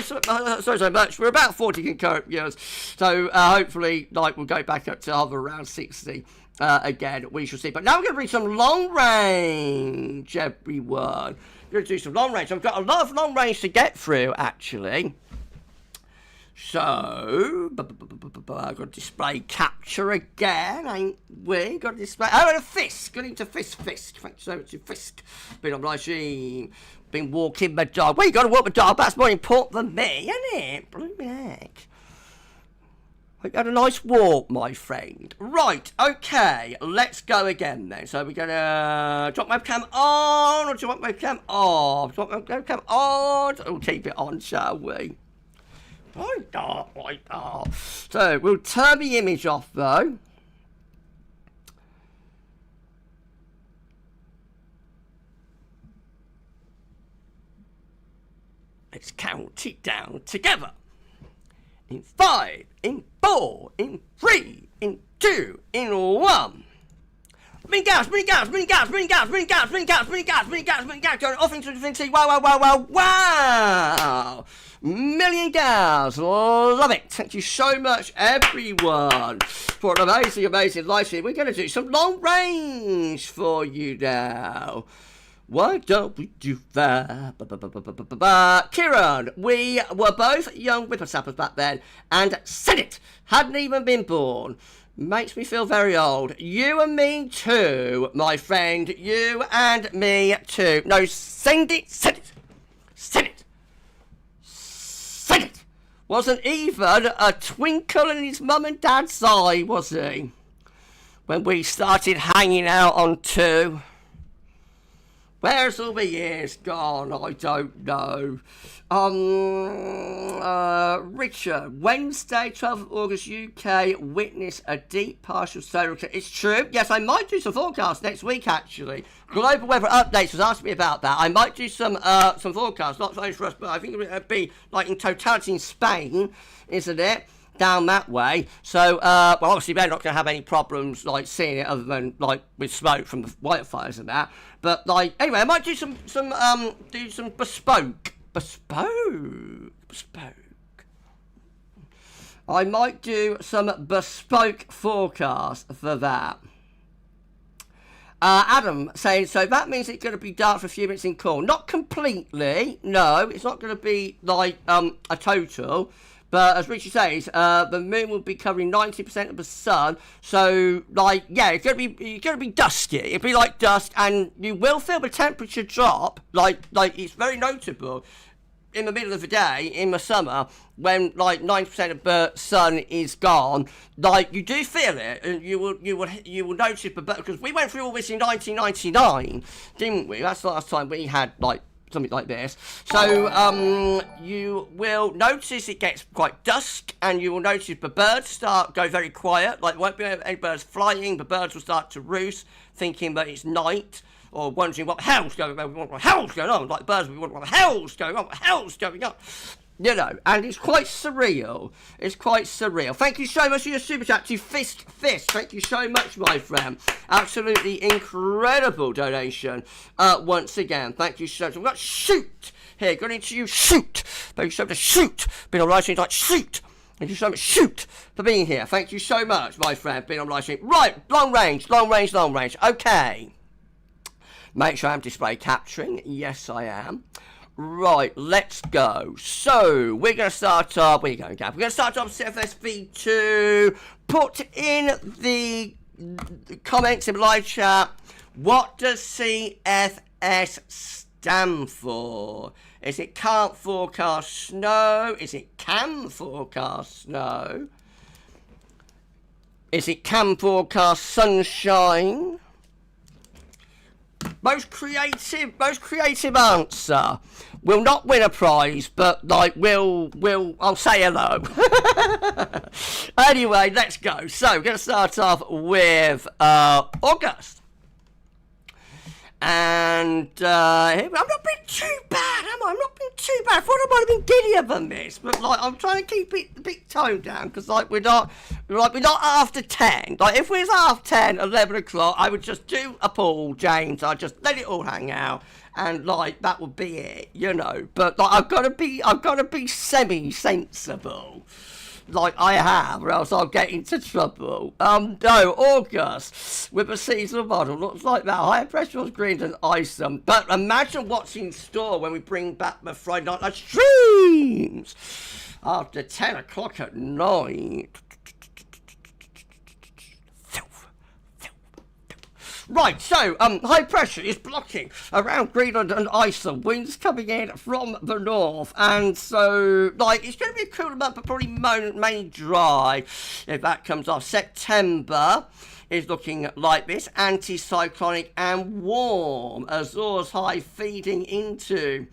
Speaker 1: much. We're about 40 concurrent viewers. So hopefully, like, we'll go back up to hover around 60 again. We shall see. But now we're going to read some long range, everyone. We're going to do some long range. I've got a lot of long range to get through, actually. So, I've got to display capture again, ain't we? Got to display, oh, and a Fisk, got into Fisk. Thanks so much to Fisk. Been on my stream, been walking my dog. Well, you got to walk my dog, that's more important than me, isn't it? Bloody heck. I had a nice walk, my friend. Right, okay, let's go again then. So we're going to drop my webcam on, or do you want my webcam off? Drop my webcam on, we'll keep it on, shall we? So we'll turn the image off though. Let's count it down together. In 5, in 4, in 3, in 2, in 1. Bring gas, going off into infinity. Wow. Million gas. Love it. Thank you so much, everyone, for an amazing live stream. We're going to do some long range for you now. Why don't we do that? Kieran, we were both young whippersnappers back then, and said it, hadn't even been born. Makes me feel very old. You and me too, my friend. You and me too. No, send it. Wasn't even a twinkle in his mum and dad's eye, was he? When we started hanging out on 2. Where's all the years gone? I don't know. Richard, Wednesday, 12th of August, UK, witness a deep partial solar eclipse. It's true. Yes, I might do some forecasts next week, actually. Global Weather Updates was asking me about that. I might do some forecasts, not only for us, but I think it would be like in totality in Spain, isn't it? Down that way. So, well, obviously they're not going to have any problems, like, seeing it other than, like, with smoke from the wildfires and that. But, like, anyway, I might do some bespoke. I might do some bespoke forecast for that. Adam saying, so that means it's going to be dark for a few minutes in Cornwall. Not completely, no, it's not going to be, like, a total. But as Richie says, the moon will be covering 90% of the sun. So, like, yeah, it's gonna be dusky. It'll be like dust, and you will feel the temperature drop. Like it's very notable in the middle of the day in the summer when like 90% of the sun is gone. Like you do feel it, and you will notice it. But because we went through all this in 1999, didn't we? That's the last time we had like something like this. So you will notice it gets quite dusk, and you will notice the birds go very quiet. Like won't be any birds flying. The birds will start to roost, thinking that it's night, or wondering what the hell's going on. What the hell's going on? Like birds will be wondering what the hell's going on. What the hell's going on? You know, and it's quite surreal. It's quite surreal. Thank you so much for your super chat to Fist. Thank you so much, my friend. Absolutely incredible donation. Once again, thank you so much. We've got Shoot here. Got into you, Shoot. Thank you so much, Shoot. Been on live stream like Shoot. Thank you so much, Shoot, for being here. Thank you so much, my friend. Been on live stream. Right, long range. Okay. Make sure I'm display capturing. Yes, I am. Right, let's go. So, we're going to start off... Where are you going, Gav? We're going to start off CFSV2. Put in the comments in the live chat. What does CFS stand for? Is it can't forecast snow? Is it can forecast snow? Is it can forecast sunshine? Most creative answer will not win a prize, but like I'll say hello. Anyway, let's go. So we're going to start off with August. And I'm not being too bad, am I? I'm not being too bad. I thought I might have been giddier than this, but like I'm trying to keep it a bit toned down because like we're not after 10. Like if we was half 10, 11 o'clock, I would just do a Paul James. I'd just let it all hang out, and like that would be it, you know. But like I've got to be semi-sensible. Like I have, or else I'll get into trouble. No, August, with a seasonal model, looks like that. Higher pressure was green and ice. But imagine what's in store when we bring back the Friday night live streams after 10 o'clock at night. Right, so, high pressure is blocking around Greenland and Iceland. Winds coming in from the north. And so, like, it's going to be a cooler month, but probably mainly dry if that comes off. September is looking like this. Anticyclonic and warm. Azores high feeding into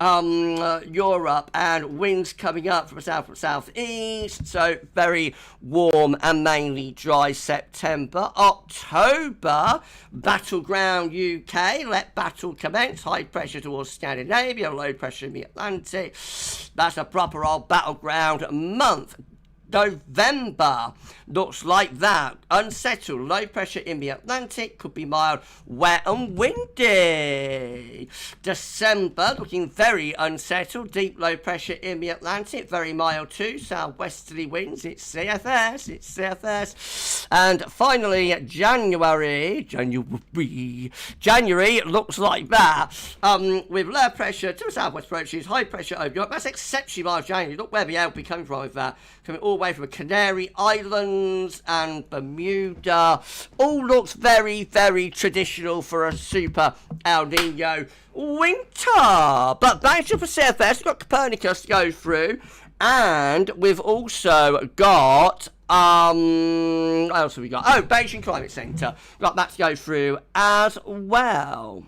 Speaker 1: Europe, and winds coming up from south and southeast, so very warm and mainly dry September. October, battleground UK, let battle commence, high pressure towards Scandinavia, low pressure in the Atlantic. That's a proper old battleground month. November looks like that. Unsettled, low pressure in the Atlantic, could be mild, wet and windy. December looking very unsettled, deep low pressure in the Atlantic, very mild too, southwesterly winds, it's CFS. And finally, January looks like that, with low pressure to the southwest approaches, high pressure over Europe. That's exceptionally mild January. Look where the help be coming from with that, coming all the way from the Canary Islands and Bermuda. All looks very, very traditional for a super El Nino winter. But back to the CFS, we've got Copernicus to go through, and we've also got what else have we got? Oh, Beijing Climate Centre. We've got that to go through as well.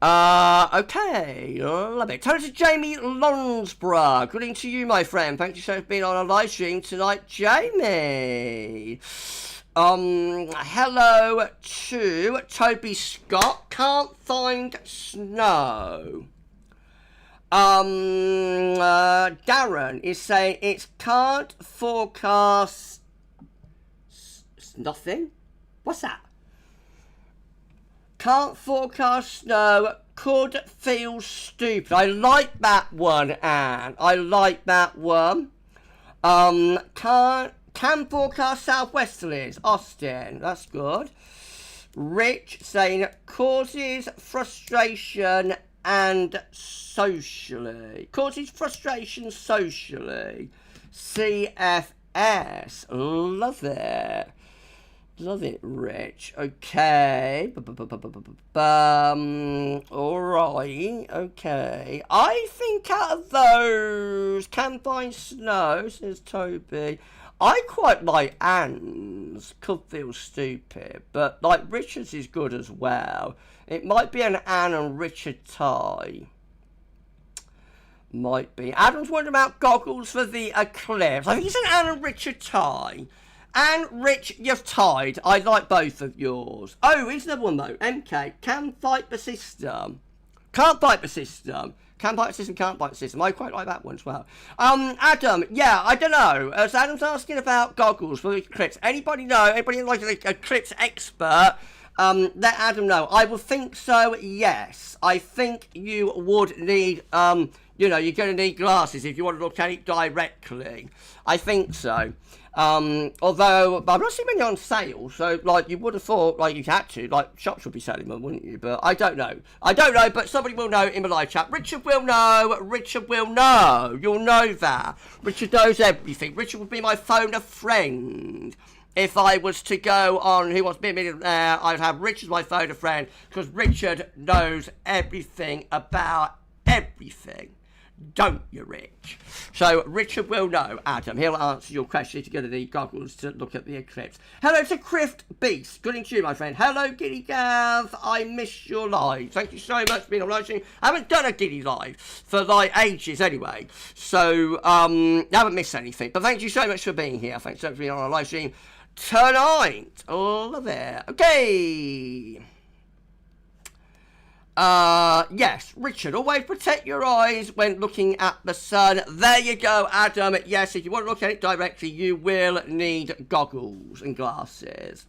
Speaker 1: Okay, love it. Turn to Jamie Lonsborough. Good evening to you, my friend. Thank you so much for being on a live stream tonight, Jamie. Hello to Toby Scott. Can't find snow. Darren is saying it can't forecast. It's nothing. What's that? Can't forecast snow, could feel stupid. I like that one, Anne. I like that one. Can forecast southwesterlies. Austin, that's good. Rich saying causes frustration and socially. Causes frustration socially. CFS. Love it. Love it, Rich. Okay. Alright. Okay. I think out of those, can find snow, says Toby. I quite like Anne's. Could feel stupid. But, like, Richard's is good as well. It might be an Anne and Richard tie. Might be. Adam's wondering about goggles for the eclipse. I think it's an Anne and Richard tie. And Rich, you've tied. I like both of yours. Oh, here's another one though. MK, can fight the system. Can't fight the system. Can fight the system, can't fight the system. I quite like that one as well. Adam, yeah, I don't know. As Adam's asking about goggles for the eclipse. Anybody know? Anybody like an eclipse expert? Let Adam know. I will think so, yes. I think you would need, you know, you're going to need glasses if you want to look at it directly. I think so. Although I've not seen many on sale, so like you would have thought like you had to, like shops would be selling them, wouldn't you? But I don't know, but somebody will know in the live chat. Richard will know. You'll know that. Richard knows everything. Richard would be my phone a friend. If I was to go on Who Wants to Be a Millionaire, I'd have Richard as my phone a friend, because Richard knows everything about everything. Don't you, Rich? So Richard will know, Adam. He'll answer your question if you're going to need goggles to look at the eclipse. Hello to Crift Beast. Good evening to you, my friend. Hello, Giddy Gav. I missed your live. Thank you so much for being on live stream. I haven't done a Giddy live for like ages anyway. So, I haven't missed anything. But thank you so much for being here. Thanks so much for being on a live stream tonight. Love it. Okay. Yes, Richard, always protect your eyes when looking at the sun. There you go, Adam. Yes, if you want to look at it directly, you will need goggles and glasses.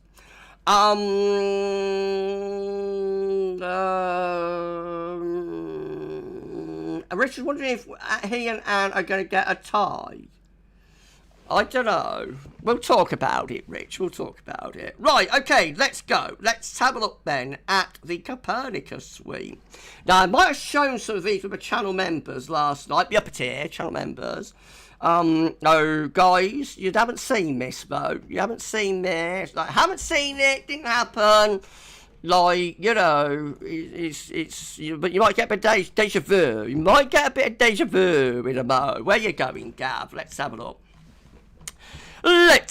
Speaker 1: Richard's wondering if he and Anne are going to get a tie. I don't know. We'll talk about it, Rich. We'll talk about it. Right, okay, let's go. Let's have a look then at the Copernicus suite. Now, I might have shown some of these with the channel members last night. The upper tier, channel members. No, guys, you haven't seen this, though. You haven't seen this. Like, haven't seen it. Didn't happen. Like, you know, but you might get a bit of deja vu. You might get a bit of deja vu in a mo. Where you going, Gav? Let's have a look. Let's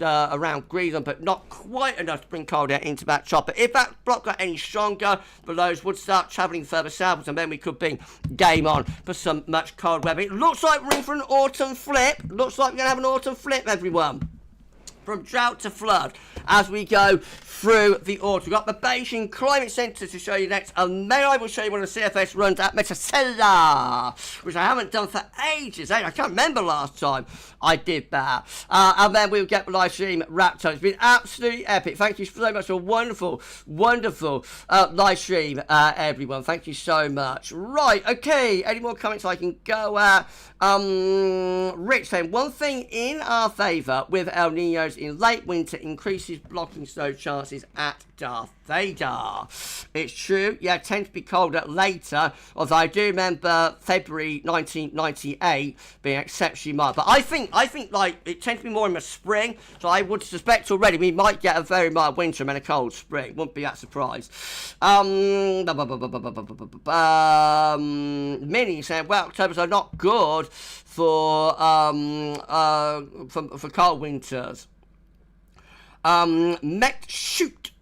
Speaker 1: around Greenland, but not quite enough to bring cold air into that chopper. If that block got any stronger, the lows would start travelling further south, and then we could be game on for some much cold weather. It looks like we're in for an autumn flip. Looks like we're going to have an autumn flip, everyone. From drought to flood as we go through the autumn. We've got the Beijing Climate Centre to show you next, and then I will show you one of the CFS runs at Metacella, which I haven't done for ages. I can't remember last time I did that. And then we'll get the live stream wrapped up. It's been absolutely epic. Thank you so much for a wonderful, wonderful live stream, everyone. Thank you so much. Right, okay, any more comments I can go at? Rich saying, one thing in our favour with El Niños in late winter increases blocking snow chances at Darth Vader. It's true, yeah, tend to be colder later, although I do remember February 1998 being exceptionally mild. But I think like it tends to be more in the spring, so I would suspect already we might get a very mild winter and then a cold spring. Wouldn't be that surprised. Minnie saying, well, Octobers are not good for cold winters. Well, shoot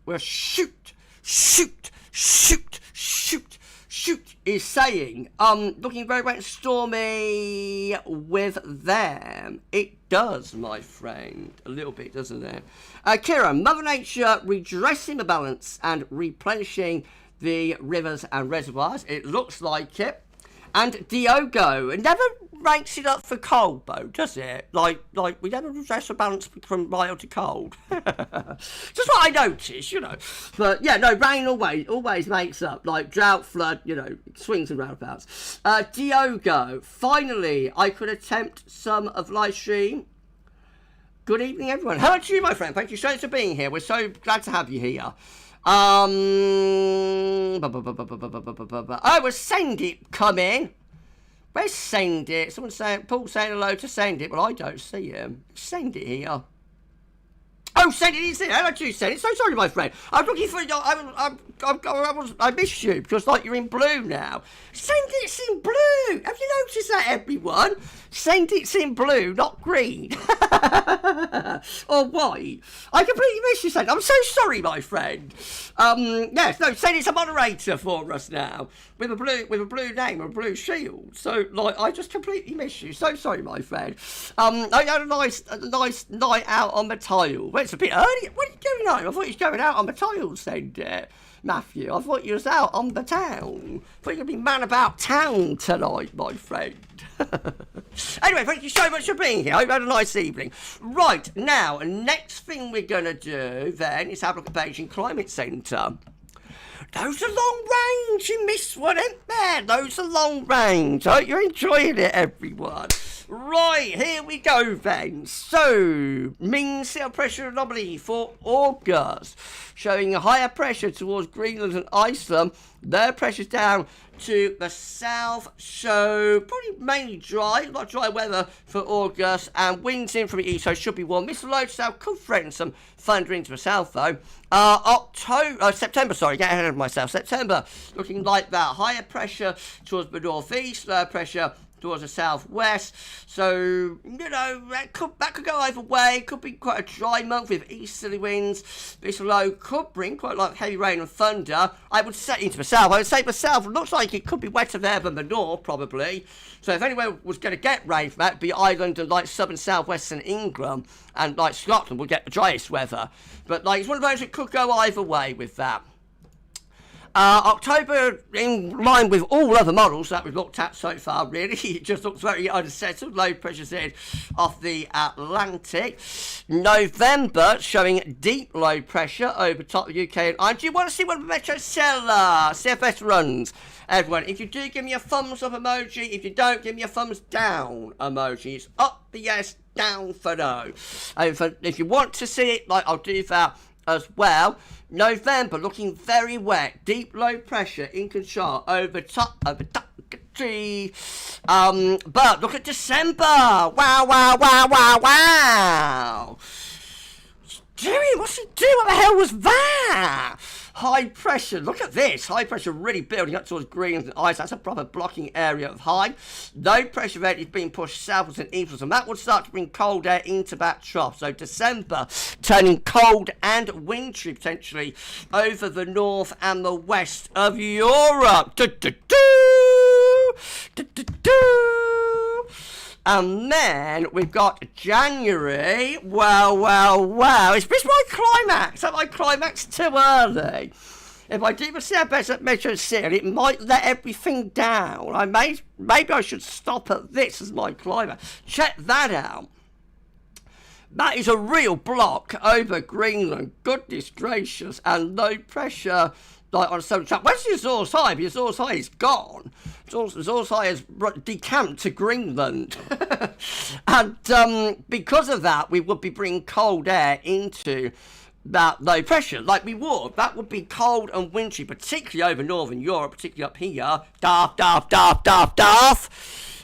Speaker 1: is saying, looking very wet and stormy with them. It does, my friend. A little bit, doesn't it? Kira, Mother Nature redressing the balance and replenishing the rivers and reservoirs. It looks like it. And Diogo, it never ranks it up for cold, though, does it? Like we never redress the balance from mild to cold. Just what I noticed, you know. But yeah, no, rain always makes up. Like drought, flood, you know, swings and roundabouts. Diogo, finally, I could attempt some of live stream. Good evening, everyone. Hello to you, my friend. Thank you so much for being here. We're so glad to have you here. Oh, was Send It coming? Where's Send It? Someone saying, Paul saying hello to Send It. Well, I don't see him. Send It here. Oh, Send It is here. Hello to you, Send It. So sorry, my friend. I was looking for you. I missed you because like you're in blue now. Send It's in blue. Have you noticed that, everyone? Send It's in blue, not green. Or white. I completely missed you, Send It. I'm so sorry, my friend. Yes, no, Send It's a moderator for us now. With a blue name, a blue shield. So like I just completely missed you. So sorry, my friend. I had a nice night out on the tile. Well, it's a bit early. What are you doing home? I thought you was going out on the tiles, Send It. Matthew, I thought you was out on the town. I thought you were going to be man about town tonight, my friend. Anyway, thank you so much for being here. I hope you had a nice evening. Right, now, next thing we're going to do then is have a look at Beijing Climate Centre. Those are long range. You missed one, ain't there? Those are long range. I hope you're enjoying it, everyone. Right, here we go then. So, mean sea pressure anomaly for August, showing a higher pressure towards Greenland and Iceland. Their pressure's down to the south, so probably mainly dry, a lot of dry weather for August, and winds in from the east, so it should be warm. Mist low to south could threaten some thunder into the south, though. September, sorry, get ahead of myself. September, looking like that. Higher pressure towards the northeast, lower pressure towards the southwest, so you know that could go either way. Could be quite a dry month with easterly winds. This low could bring quite like heavy rain and thunder. I would say into the south. I would say the south looks like it could be wetter there than the north, probably. So if anyone was going to get rain from that, it'd be Ireland and like southern southwestern England, and like Scotland would get the driest weather. But like it's one of those that could go either way with that. October, in line with all other models that we've looked at so far, really, it just looks very unsettled. Low pressure's in off the Atlantic. November, showing deep low pressure over top of the UK and Ireland. Do you want to see what the Metacella CFS runs? Everyone, if you do, give me a thumbs up emoji. If you don't, give me a thumbs down emoji. It's up for yes, down for no. And if you want to see it, like I'll do that as well. November looking very wet, deep low pressure in control over top of the country. But look at December. Wow. What's he doing? What the hell was that? High pressure, look at this. High pressure really building up towards Greenland and ice. That's a proper blocking area of high. Low pressure event is being pushed southwards and eastwards, and that will start to bring cold air into that trough. So December turning cold and wintry potentially over the north and the west of Europe. And then we've got January. Wow. Is this my climax? Am I climax too early? If I do the CFS at Metro City, it might let everything down. Maybe I should stop at this as my climax. Check that out. That is a real block over Greenland. Goodness gracious. And low pressure. Like on a southern track. Where's the Azores High? The Azores High is gone. Azores High has decamped to Greenland. And because of that, we would be bringing cold air into that low pressure. Like we would. That would be cold and wintry, particularly over northern Europe, particularly up here. Daft.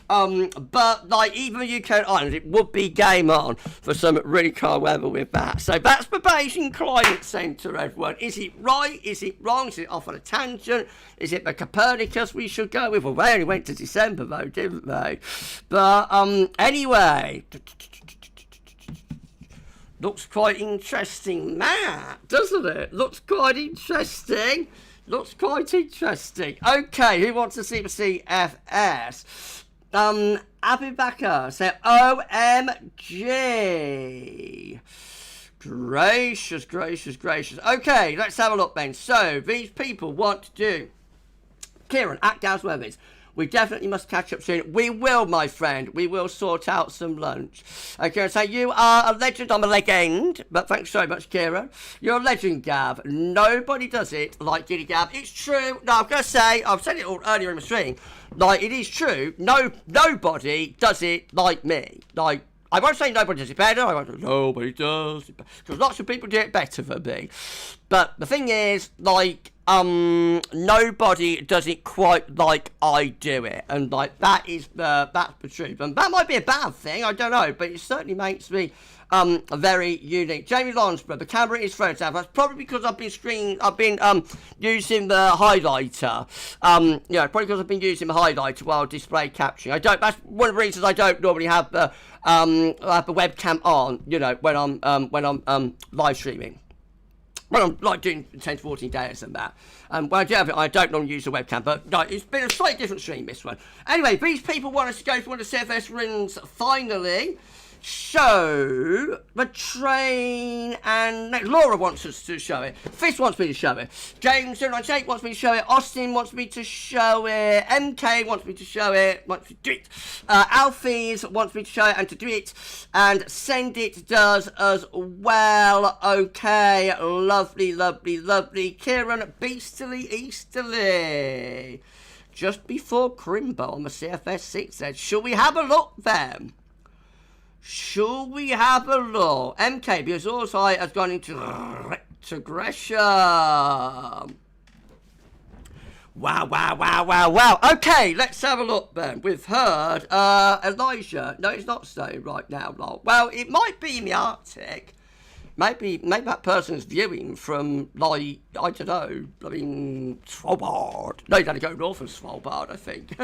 Speaker 1: But like even the UK and Ireland, it would be game on for some really cold weather with that. So that's the Beijing Climate Centre, everyone. Is it right? Is it wrong? Is it off on a tangent? Is it the Copernicus we should go with? Well, they only went to December though, didn't they? But anyway, looks quite interesting, that, doesn't it? Looks quite interesting. Okay, who wants to see the CFS? Abby Backer said, OMG. Gracious. Okay, let's have a look then. So, these people want to do. Kieran, at GavsWeatherVids. We definitely must catch up soon. We will, my friend. We will sort out some lunch. Okay, so you are a legend. I'm a legend. But thanks so much, Kieran. You're a legend, Gav. Nobody does it like Giddy Gav. It's true. No, I'm going to say, I've said it all earlier in the stream. Like, it is true. Nobody does it like me. Like, I won't say nobody does it better. I won't say nobody does it better. Because lots of people do it better than me. But the thing is, like, nobody does it quite like I do it, and like that's the truth, and that might be a bad thing, I don't know, but it certainly makes me very unique. Jamie Lonsborough, the camera is photographed. That's probably because I've been using the highlighter. Probably because I've been using the highlighter while display capturing. That's one of the reasons I don't normally have the webcam on, when I'm live streaming. Well, I'm like doing 10 to 14 days and that. When I do have it, I don't normally use the webcam, but no, it's been a slightly different stream, this one. Anyway, these people want us to go for one of the CFS runs finally. So, the train, and Laura wants us to show it. Fist wants me to show it. James 098 wants me to show it. Austin wants me to show it. MK wants me to show it. Wants me to do it. Alfie's wants me to show it and to do it. And Send It does as well. Okay, lovely. Kieran, beastily easterly. Just before Crimbo on the CFS 6 said, shall we have a look then? Shall we have a look? MK, because also has gone into retrogression. Wow. Okay, let's have a look then. We've heard Elijah. No, it's not so right now, lol. Well, it might be in the Arctic. Maybe that person's viewing from, like, I don't know, Svalbard. No, you got to go north of Svalbard, I think.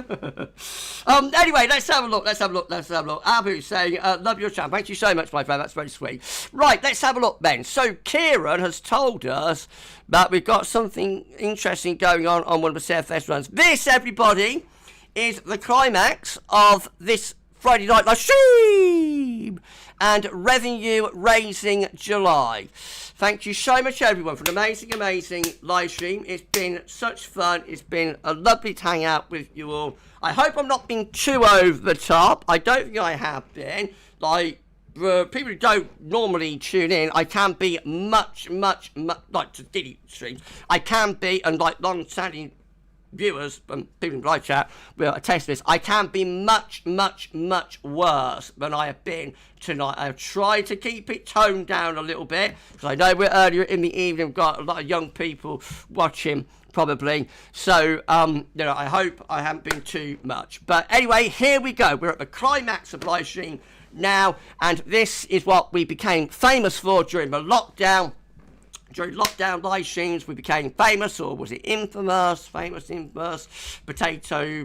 Speaker 1: Anyway, let's have a look. Abu's saying, love your channel. Thank you so much, my friend. That's very sweet. Right, let's have a look then. So, Kieran has told us that we've got something interesting going on one of the CFS runs. This, everybody, is the climax of this Friday night live stream and revenue raising July. Thank you so much, everyone, for an amazing live stream. It's been such fun. It's been a lovely to hang out with you all. I hope I'm not being too over the top. I don't think I have been. Like, for people who don't normally tune in, I can be much like to Diddy streams. I can be, and like long-standing viewers and people in live chat will attest to this, I can be much worse than I have been tonight. I have tried to keep it toned down a little bit, because I know we're earlier in the evening, we've got a lot of young people watching probably, so I hope I haven't been too much. But anyway, here we go. We're at the climax of live stream now, and this is what we became famous for during the lockdown. During lockdown live streams, we became famous, or was it infamous? Famous, infamous, potato,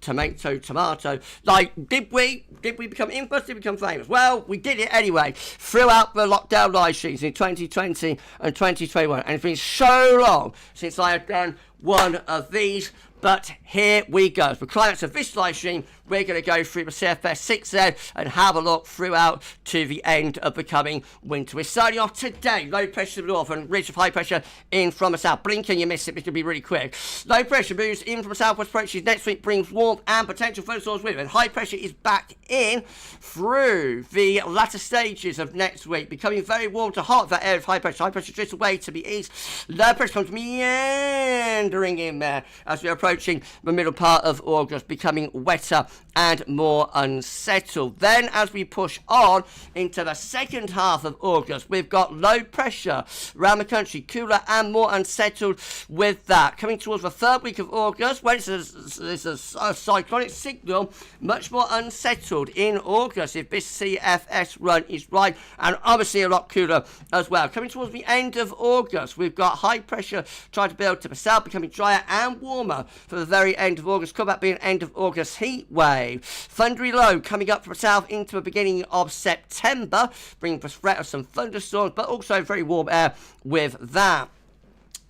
Speaker 1: tomato. Like, did we become infamous? Did we become famous? Well, we did it anyway, throughout the lockdown live streams in 2020 and 2021. And it's been so long since I have done one of these. But here we go. For the climax of this live stream, we're going to go through the CFS 6Z and have a look throughout to the end of the coming winter. We're starting off today. Low pressure to the north and ridge of high pressure in from the south. Blink and you miss it, it's going to be really quick. Low pressure moves in from the southwest approaches next week, brings warmth and potential thunderstorms with it. And high pressure is back in through the latter stages of next week, becoming very warm to hot, that area of high pressure. High pressure drifts away to the east. Low pressure comes meandering in there as we approaching the middle part of August, becoming wetter and more unsettled. Then as we push on into the second half of August, we've got low pressure around the country, cooler and more unsettled with that. Coming towards the third week of August, when it's a cyclonic signal, much more unsettled in August if this CFS run is right, and obviously a lot cooler as well. Coming towards the end of August, we've got high pressure trying to build to the south, becoming drier and warmer for the very end of August. Could that be an end of August heat wave? Thundery low coming up from the south into the beginning of September, bringing the threat of some thunderstorms, but also very warm air with that.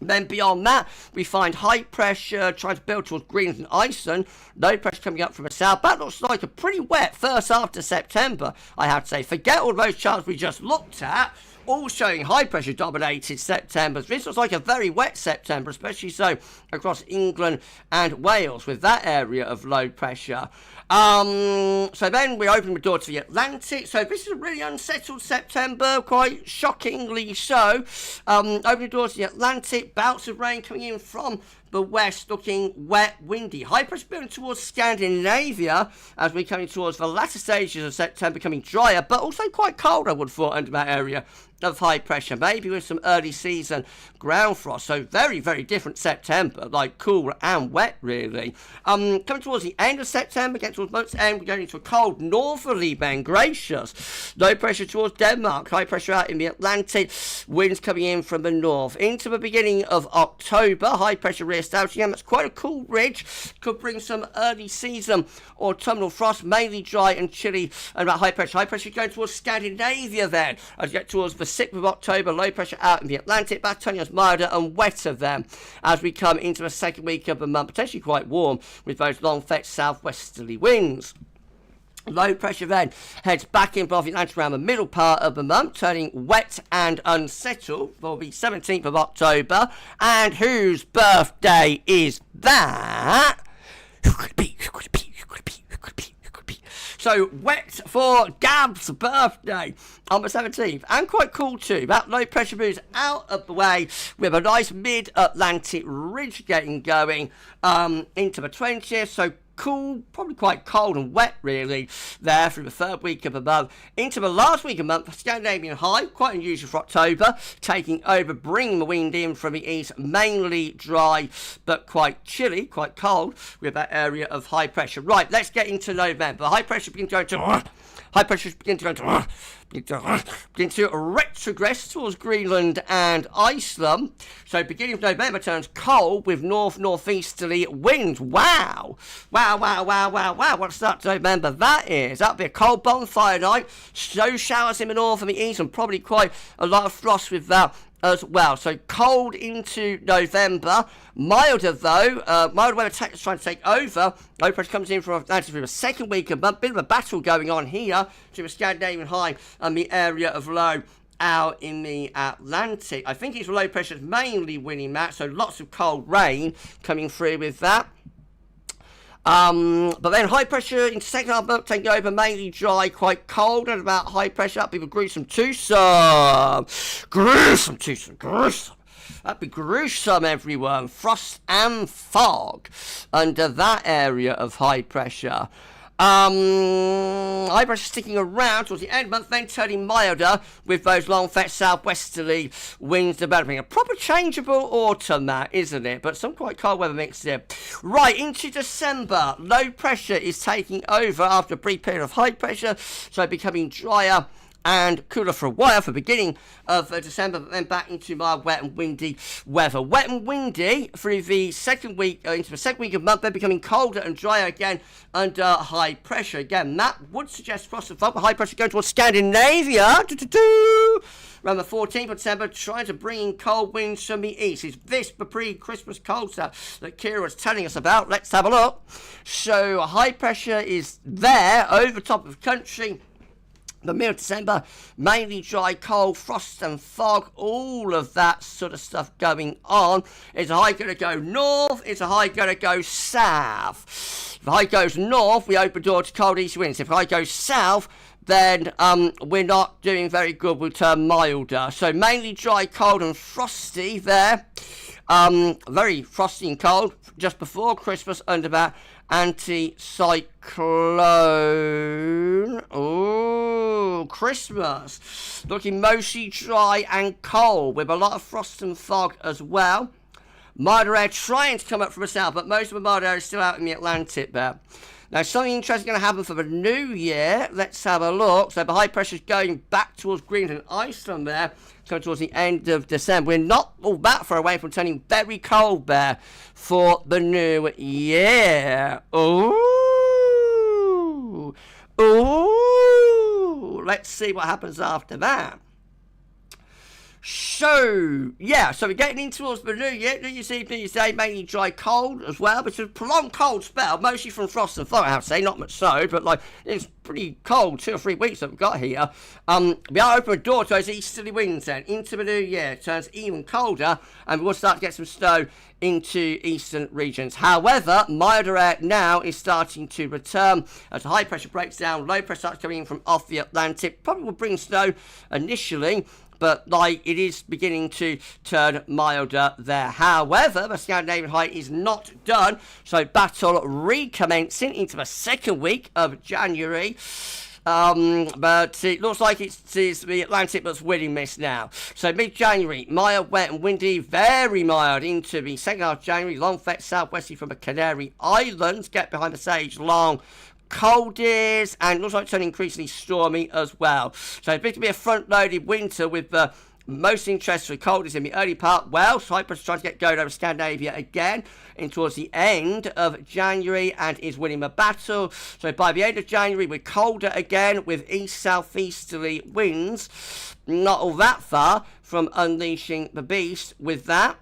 Speaker 1: Then beyond that, we find high pressure trying to build towards Greenland and Iceland. Low pressure coming up from the south. That looks like a pretty wet first half to September, I have to say. Forget all those charts we just looked at, all showing high pressure dominated September. This looks like a very wet September, especially so across England and Wales with that area of low pressure. So then we open the door to the Atlantic. So this is a really unsettled September, quite shockingly so. Opening the door to the Atlantic, bouts of rain coming in from the west, looking wet, windy. High pressure building towards Scandinavia as we're coming towards the latter stages of September, becoming drier, but also quite cold, I would have thought, under that area of high pressure, maybe with some early season ground frost. So very, very different September, like cool and wet, really. Coming towards the end of September, getting towards month's end, we're going into a cold northerly bend, gracious. Low pressure towards Denmark, high pressure out in the Atlantic, winds coming in from the north. Into the beginning of October, high pressure re-establishing, and that's quite a cool ridge. Could bring some early season autumnal frost, mainly dry and chilly, and about high pressure. High pressure going towards Scandinavia then, as you get towards the 6th of October, low pressure out in the Atlantic, back turning us milder and wetter then as we come into the second week of the month, potentially quite warm with those long fetched southwesterly winds. Low pressure then heads back in above the Atlantic around the middle part of the month, turning wet and unsettled for the 17th of October. And whose birthday is that? Who could it be? Who could it be? Who could it be? Who could it be? Who could it be? So wet for Gav's birthday on the 17th, and quite cool too. That low pressure moves out of the way with a nice mid-Atlantic ridge getting going into the 20th, so cool, probably quite cold and wet really there through the third week of the month. Into the last week of the month, Scandinavian high, quite unusual for October, taking over, bringing the wind in from the east, mainly dry but quite chilly, quite cold with that area of high pressure. Right, let's get into November. High pressure begins to go to high pressure begins to go to retrogress towards Greenland and Iceland. So beginning of November turns cold with north-northeasterly winds. Wow. What a start to November that is. That'll be a cold bonfire night. Snow showers in the north and the east, and probably quite a lot of frost with that as well. So cold into November. Milder though. Mild weather trying to take over. Low pressure comes in from the second week of the month. Bit of a battle going on here to the Scandinavian high and the area of low out in the Atlantic. I think it's low pressure is mainly winning that, so lots of cold rain coming through with that. But then high pressure in second half month taking over, mainly dry, quite cold, and about high pressure up, people gruesome Tucson. Gruesome. That'd be gruesome, everyone. Frost and fog under that area of high pressure. High pressure sticking around towards the end of the month, then turning milder with those long fetched southwesterly winds developing. A proper changeable autumn, that, isn't it? But some quite cold weather mixed in. Right, into December, low pressure is taking over after a brief period of high pressure, so becoming drier and cooler for a while for the beginning of December, but then back into mild, wet and windy weather. Wet and windy through the second week, into the second week of the month, then becoming colder and drier again under high pressure. Again, that would suggest frost and fog, with high pressure going towards Scandinavia. Around the 14th of December, trying to bring in cold winds from the east. Is this the pre-Christmas cold snap that Kira was telling us about? Let's have a look. So high pressure is there over top of the country. The middle of December, mainly dry, cold, frost and fog, all of that sort of stuff going on. Is a high going to go north? Is a high going to go south? If the high goes north, we open door to cold east winds. If the high goes south, then we're not doing very good. We'll turn milder. So mainly dry, cold and frosty there. Very frosty and cold just before Christmas under that anti-cyclone. Oh, Christmas. Looking mostly dry and cold with a lot of frost and fog as well. Milder air trying to come up from the south, but most of the mild air is still out in the Atlantic there. Now, something interesting going to happen for the new year. Let's have a look. So, the high pressure is going back towards Greenland and Iceland there, coming towards the end of December. We're not all that far away from turning very cold there for the new year. Ooh. Ooh. Let's see what happens after that. So, yeah, so we're getting in towards the new year. New Year's Eve, New Year's Day, mainly dry, cold as well. But it's a prolonged cold spell, mostly from frost and fog, I have to say. Not much snow, but, like, it's pretty cold, 2 or 3 weeks that we've got here. We are opening a door to those easterly winds then into the new year. It turns even colder, and we'll start to get some snow into eastern regions. However, milder air now is starting to return as the high pressure breaks down. Low pressure starts coming in from off the Atlantic. Probably will bring snow initially, but like it is beginning to turn milder there. However, the Scandinavian high is not done, so battle recommencing into the second week of January. But it looks like it's the Atlantic that's winning this now. So mid-January, mild, wet and windy, very mild into the second half of January. Long fetch southwesterly from the Canary Islands. Get behind the sage, long coldies, and looks like it's turning increasingly stormy as well. So it's going to be a front-loaded winter with the most interest for coldest in the early part. Well, Cyprus is trying to get going over Scandinavia again in towards the end of January and is winning the battle. So by the end of January, we're colder again with east-southeasterly winds. Not all that far from unleashing the beast with that.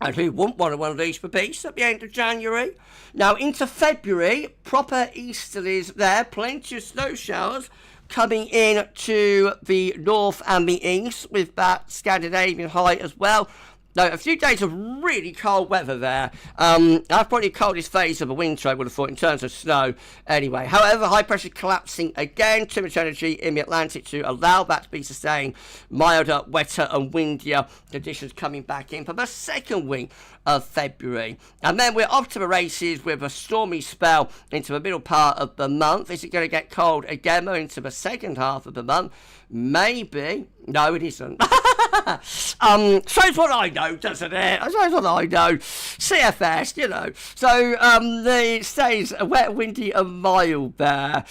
Speaker 1: And who wouldn't want to unleash the beast at the end of January? Now into February, proper easterlies there, plenty of snow showers coming in to the north and the east with that Scandinavian high as well. Now, a few days of really cold weather there. That's probably the coldest phase of the winter, I would have thought, in terms of snow anyway. However, high pressure collapsing again. Too much energy in the Atlantic to allow that to be sustained. Milder, wetter and windier conditions coming back in for the second week of February. And then we're off to the races with a stormy spell into the middle part of the month. Is it going to get cold again into the second half of the month? Maybe. No, it isn't. Shows what I know, doesn't it? Shows what I know. CFS, you know. So it stays wet, windy and mild there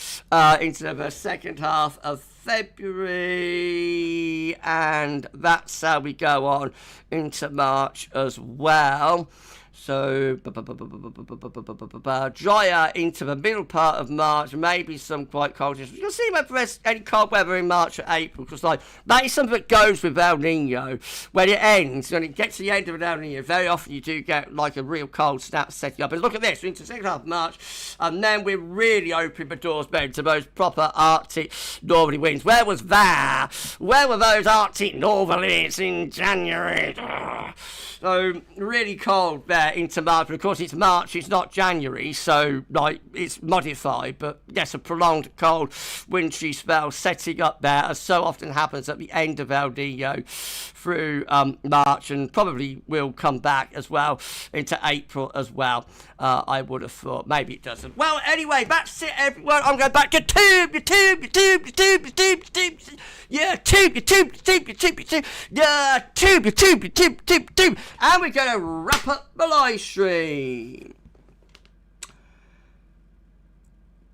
Speaker 1: into the second half of February, and that's how we go on into March as well. So, drier into the middle part of March, maybe some quite cold. You'll see whether there's any cold weather in March or April, because like that is something that goes with El Nino. When it ends, when it gets to the end of an El Nino, very often you do get like a real cold snap setting up. And look at this, we're into the second half of March, and then we're really opening the doors, Ben, to those proper Arctic northerly winds. Where was that? Where were those Arctic northerlies in January? So, really cold there into March, but of course it's March, it's not January, so, like, it's modified, but yes, a prolonged cold, wintry spell setting up there, as so often happens at the end of El Nino through March, and probably will come back as well into April as well, I would have thought. Maybe it doesn't. Well, anyway, that's it, everyone. I'm going back to tube. Yeah, tube. Yeah, tube. And we're going to wrap up the live stream.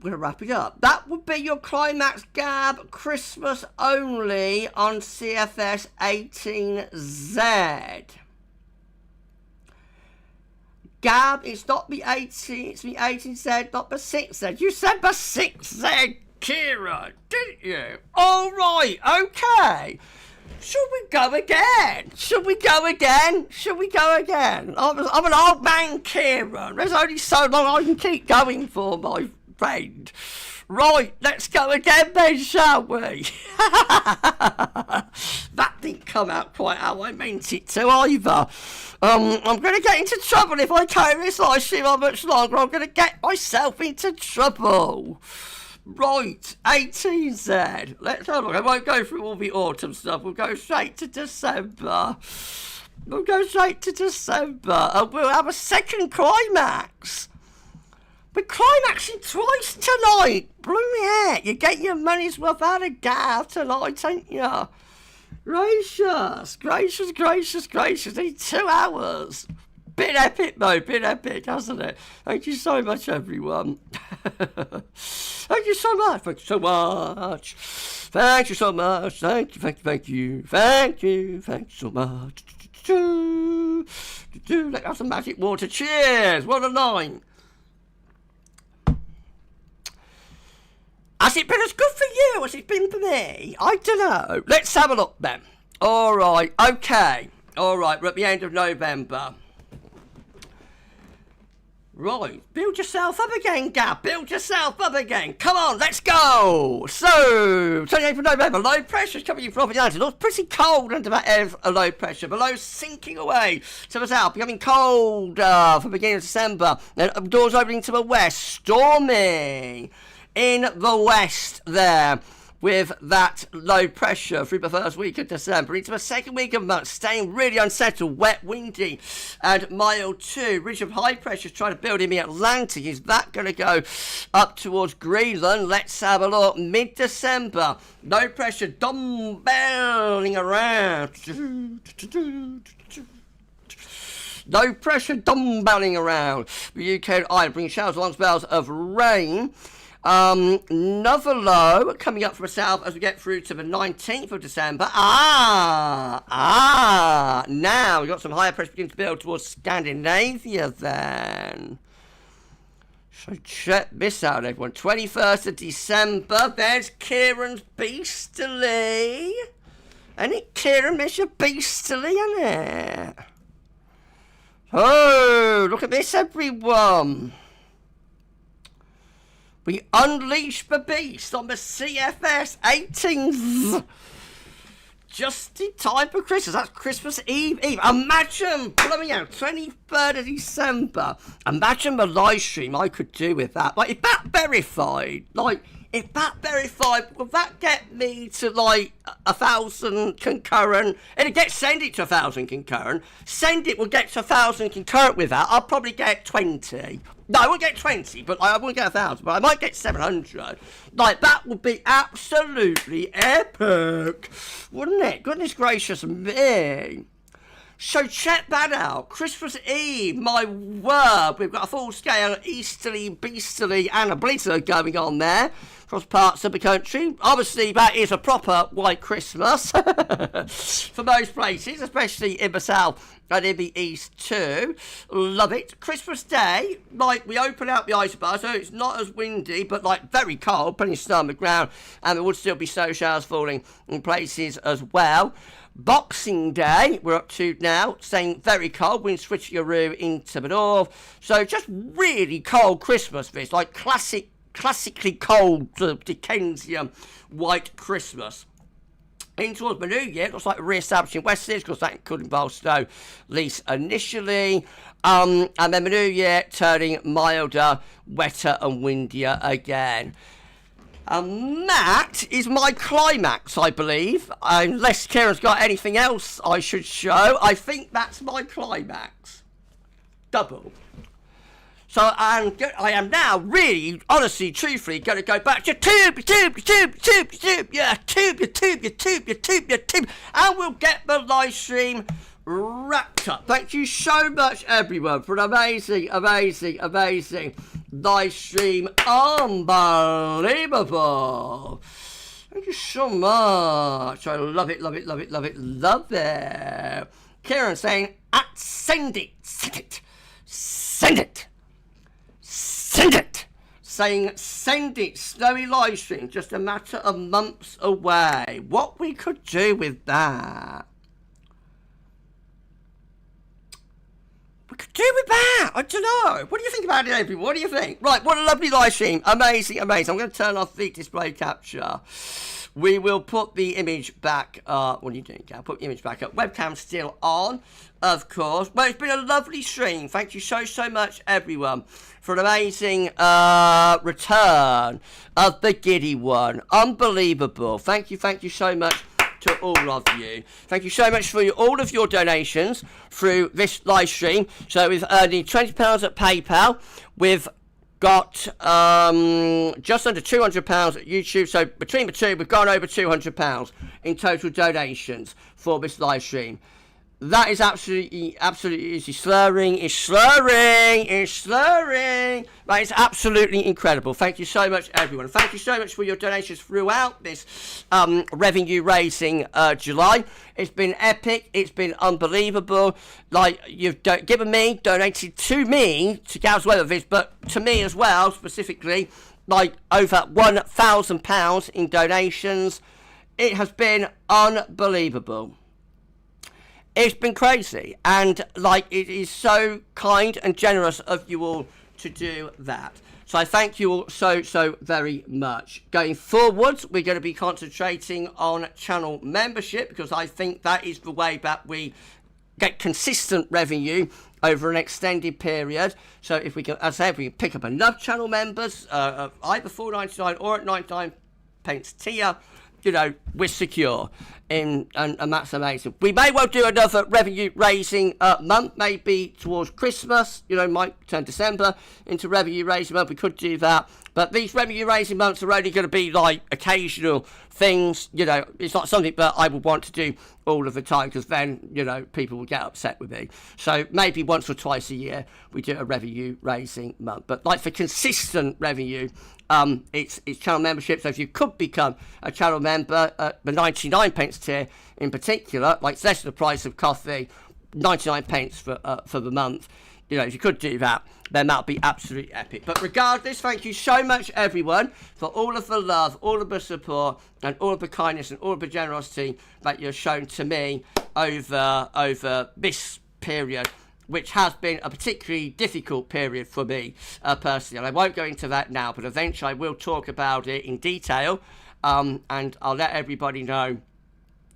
Speaker 1: we're going to wrap it up. That would be your climax, Gab. Christmas only on CFS 18Z. Gab, it's not the 18, it's the 18Z, not the 6Z. You said the 6Z, Kira, didn't you? All right, okay. Should we go again? Should we go again? Should we go again? I'm an old man, Kieran. There's only so long I can keep going for, my friend. Right, let's go again then, shall we? That didn't come out quite how I meant it to either. I'm going to get into trouble if I carry this live stream on much longer. I'm going to get myself into trouble. Right, 18Z. Let's have a look. I won't go through all the autumn stuff. We'll go straight to December. And we'll have a second climax. We're climaxing twice tonight. Blooming heck. You get your money's worth out of Gav tonight, ain't you? Gracious. Only 2 hours. Bit epic, though. Bit epic, hasn't it? Thank you so much, everyone. Thank you so much. Thank you so much. Thank you so much. Thank you so much. Let's have some magic water. Cheers. What a line. Has it been as good for you as it's been for me? I don't know. Let's have a look then. All right. Okay. All right. We're at the end of November. Right, build yourself up again, Gab. Build yourself up again. Come on, let's go. So, 28th of November, low pressure's coming in from the Atlantic. It's pretty cold under that air of low pressure. Below sinking away to the south, becoming colder for the beginning of December. Then doors opening to the west, stormy in the west there. With that low pressure through the first week of December into the second week of March, staying really unsettled, wet, windy, and mild too. Ridge of high pressure is trying to build in the Atlantic. Is that going to go up towards Greenland? Let's have a look. Mid-December, low pressure dumbbelling around. Low pressure dumbbelling around the UK and Ireland, bringing showers along spells of rain. Another low coming up from the south as we get through to the 19th of December. Now we've got some higher pressure beginning to build towards Scandinavia then. So check this out, everyone. 21st of December, there's Kieran's Beastly. Ain't it, Kieran? Miss your Beastly, isn't it? Oh, look at this, everyone. We unleash the beast on the CFS 18th. Just in time for Christmas. That's Christmas Eve. Imagine, blowing out, 23rd of December. Imagine the live stream I could do with that. Like, if that verified, will that get me to, 1,000 concurrent? And send it to 1,000 concurrent. Send it will get to 1,000 concurrent with that. I'll probably get 20. No, I won't get 20, but I won't get 1,000, but I might get 700. That would be absolutely epic, wouldn't it? Goodness gracious me. So check that out. Christmas Eve, my word. We've got a full-scale easterly, beastly and a blizzard going on there across parts of the country. Obviously, that is a proper white Christmas for most places, especially in the south and in the east too. Love it. Christmas Day, we open out the ice bar, so it's not as windy, but very cold, plenty of snow on the ground, and there would still be snow showers falling in places as well. Boxing Day, we're up to now, staying very cold, wind switcheroo into the north. So just really cold Christmas, this, classically cold Dickensian white Christmas. In towards the new year, it looks like re-establishing Wessex, because that could involve snow, at least initially. And then the new year turning milder, wetter and windier again. And that is my climax, I believe. Unless Kieran's got anything else I should show. I think that's my climax. Double. So I am now really, honestly, truthfully, going to go back to tube, and we'll get the live stream wrapped up. Thank you so much, everyone, for an amazing, amazing, amazing live stream. Unbelievable. Thank you so much. I love it, love it, love it, love it, love it. Kieran saying, send it, send it, send it, send it. Saying, send it, snowy live stream, just a matter of months away. What we could do with that? We could do with that. I don't know. What do you think about it, everyone? What do you think? Right, what a lovely live stream. Amazing, amazing. I'm going to turn off the display capture. We will put the image back up. What are you doing, Gav? Put the image back up. Webcam still on, of course. But it's been a lovely stream. Thank you so, so much, everyone, for an amazing return of the Giddy one. Unbelievable. Thank you so much to all of you. Thank you so much for all of your donations through this live stream. So we've earned £20 at PayPal. We've got just under £200 at YouTube. So between the two, we've gone over £200 in total donations for this live stream. That is absolutely, is he slurring? Is slurring? Is slurring? That is absolutely incredible. Thank you so much, everyone. Thank you so much for your donations throughout this revenue raising July. It's been epic. It's been unbelievable. Like, you've donated to me, to GavsWeatherVids, but to me as well, specifically, like over £1,000 in donations. It has been unbelievable. It's been crazy, and like, it is so kind and generous of you all to do that. So I thank you all so, so very much. Going forwards, we're going to be concentrating on channel membership, because I think that is the way that we get consistent revenue over an extended period. So if we can, as I say, if we can pick up enough channel members, either £4.99 or at 99 pence tier, you know, we're secure, and that's amazing. We may well do another revenue raising month, maybe towards Christmas, you know, might turn December into revenue raising month. We could do that, but these revenue raising months are only going to be like occasional things, you know. It's not something that I would want to do all of the time, because then, you know, people will get upset with me. So maybe once or twice a year we do a revenue raising month, but like for consistent revenue, it's channel membership. So if you could become a channel member at the 99 pence tier in particular, like it's less than the price of coffee, 99 pence for the month, you know, if you could do that, then that would be absolutely epic. But regardless, thank you so much, everyone, for all of the love, all of the support, and all of the kindness and all of the generosity that you've shown to me over this period, which has been a particularly difficult period for me personally. And I won't go into that now, but eventually I will talk about it in detail, and I'll let everybody know.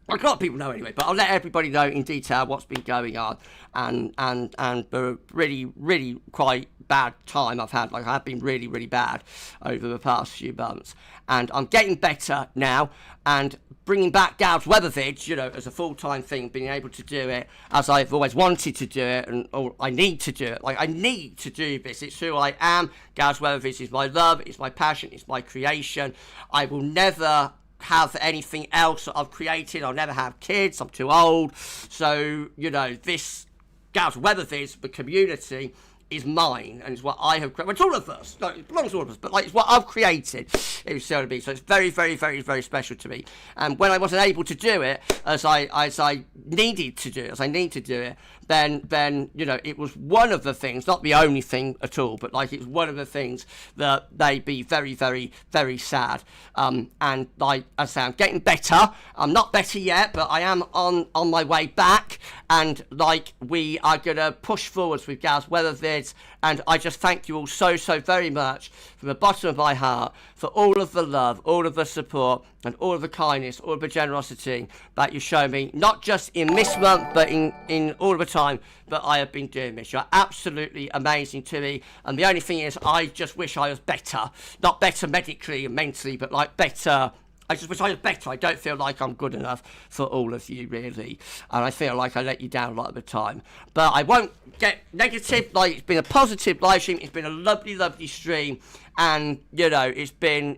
Speaker 1: Well, a lot of people know anyway, but I'll let everybody know in detail what's been going on, and the really, really quite bad time I've had. Like, I've been really, really bad over the past few months, and I'm getting better now, and bringing back GavsWeatherVids, you know, as a full-time thing, being able to do it as I've always wanted to do it, or I need to do it. Like, I need to do this. It's who I am. GavsWeatherVids is my love. It's my passion. It's my creation. I will never have anything else that I've created. I'll never have kids. I'm too old. So, you know, this GavsWeatherVids, the community, is mine, and it's what I have created. Well, it's all of us. No, it belongs to all of us, but like, it's what I've created. It was so to be. So it's very, very, very, very special to me. And when I wasn't able to do it as I needed to do it, then you know, it was one of the things, not the only thing at all, but like, it's one of the things that they'd be very, very, very sad. And like I say, I'm getting better. I'm not better yet, but I am on my way back. And like, we are gonna push forwards with GavsWeatherVids. And I just thank you all so, so very much from the bottom of my heart for all of the love, all of the support, and all of the kindness, all of the generosity that you show me, not just in this month, but in all of the time that I have been doing this. You're absolutely amazing to me, and the only thing is, I just wish I was better. Not better medically and mentally, but like better. I just wish I was better. I don't feel like I'm good enough for all of you, really. And I feel like I let you down a lot of the time. But I won't get negative. Like, it's been a positive live stream. It's been a lovely, lovely stream. And, you know, it's been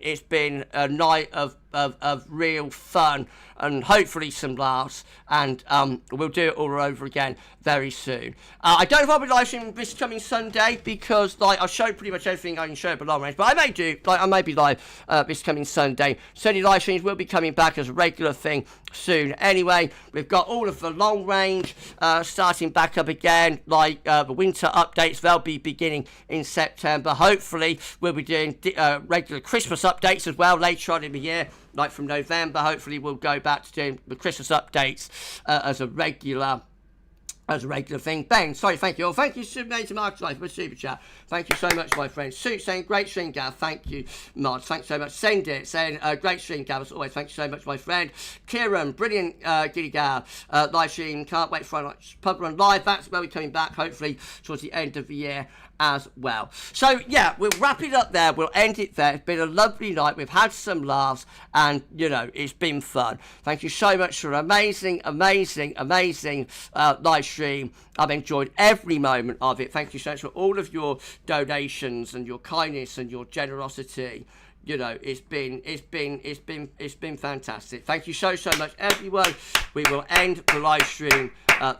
Speaker 1: a night of of real fun and hopefully some laughs, and we'll do it all over again very soon. I don't know if I'll be live streaming this coming Sunday because like I've showed pretty much everything I can show at long range, but I may be live this coming Sunday. Certainly live streams will be coming back as a regular thing soon. Anyway, we've got all of the long range starting back up again, like the winter updates. They'll be beginning in September. Hopefully we'll be doing regular Christmas updates as well later on in the year, like from November. Hopefully we'll go back to doing the Christmas updates as a regular thing. Ben, sorry, thank you. Oh, thank you, Major Mark, for the super chat. Thank you so much, my friend. Sue saying, great stream, Gav. Thank you, Mod. Thanks so much. Send it, saying, great stream, Gav, as always. Thank you so much, my friend. Kieran, brilliant, Giddy Gav. Live stream, can't wait for pub run live. That's where we're coming back, hopefully, towards the end of the year as well. So, yeah, we'll wrap it up there. We'll end it there. It's been a lovely night. We've had some laughs, and, you know, it's been fun. Thank you so much for an amazing live stream. I've enjoyed every moment of it. Thank you so much for all of your donations and your kindness and your generosity. You know, it's been fantastic. Thank you so much, everyone. We will end the live stream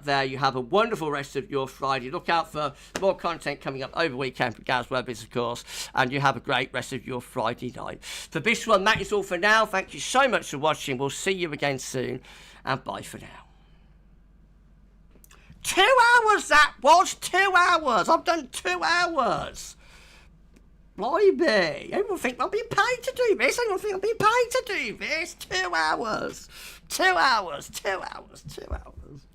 Speaker 1: there. You have a wonderful rest of your Friday. Look out for more content coming up over the weekend for GavsWeatherVids, of course. And you have a great rest of your Friday night. For this one, that is all for now. Thank you so much for watching. We'll see you again soon. And bye for now. 2 hours that was. 2 hours. I've done 2 hours. Blimey. Everyone think I'm being paid to do this. Everyone think I'm being paid to do this. 2 hours. 2 hours. 2 hours. 2 hours.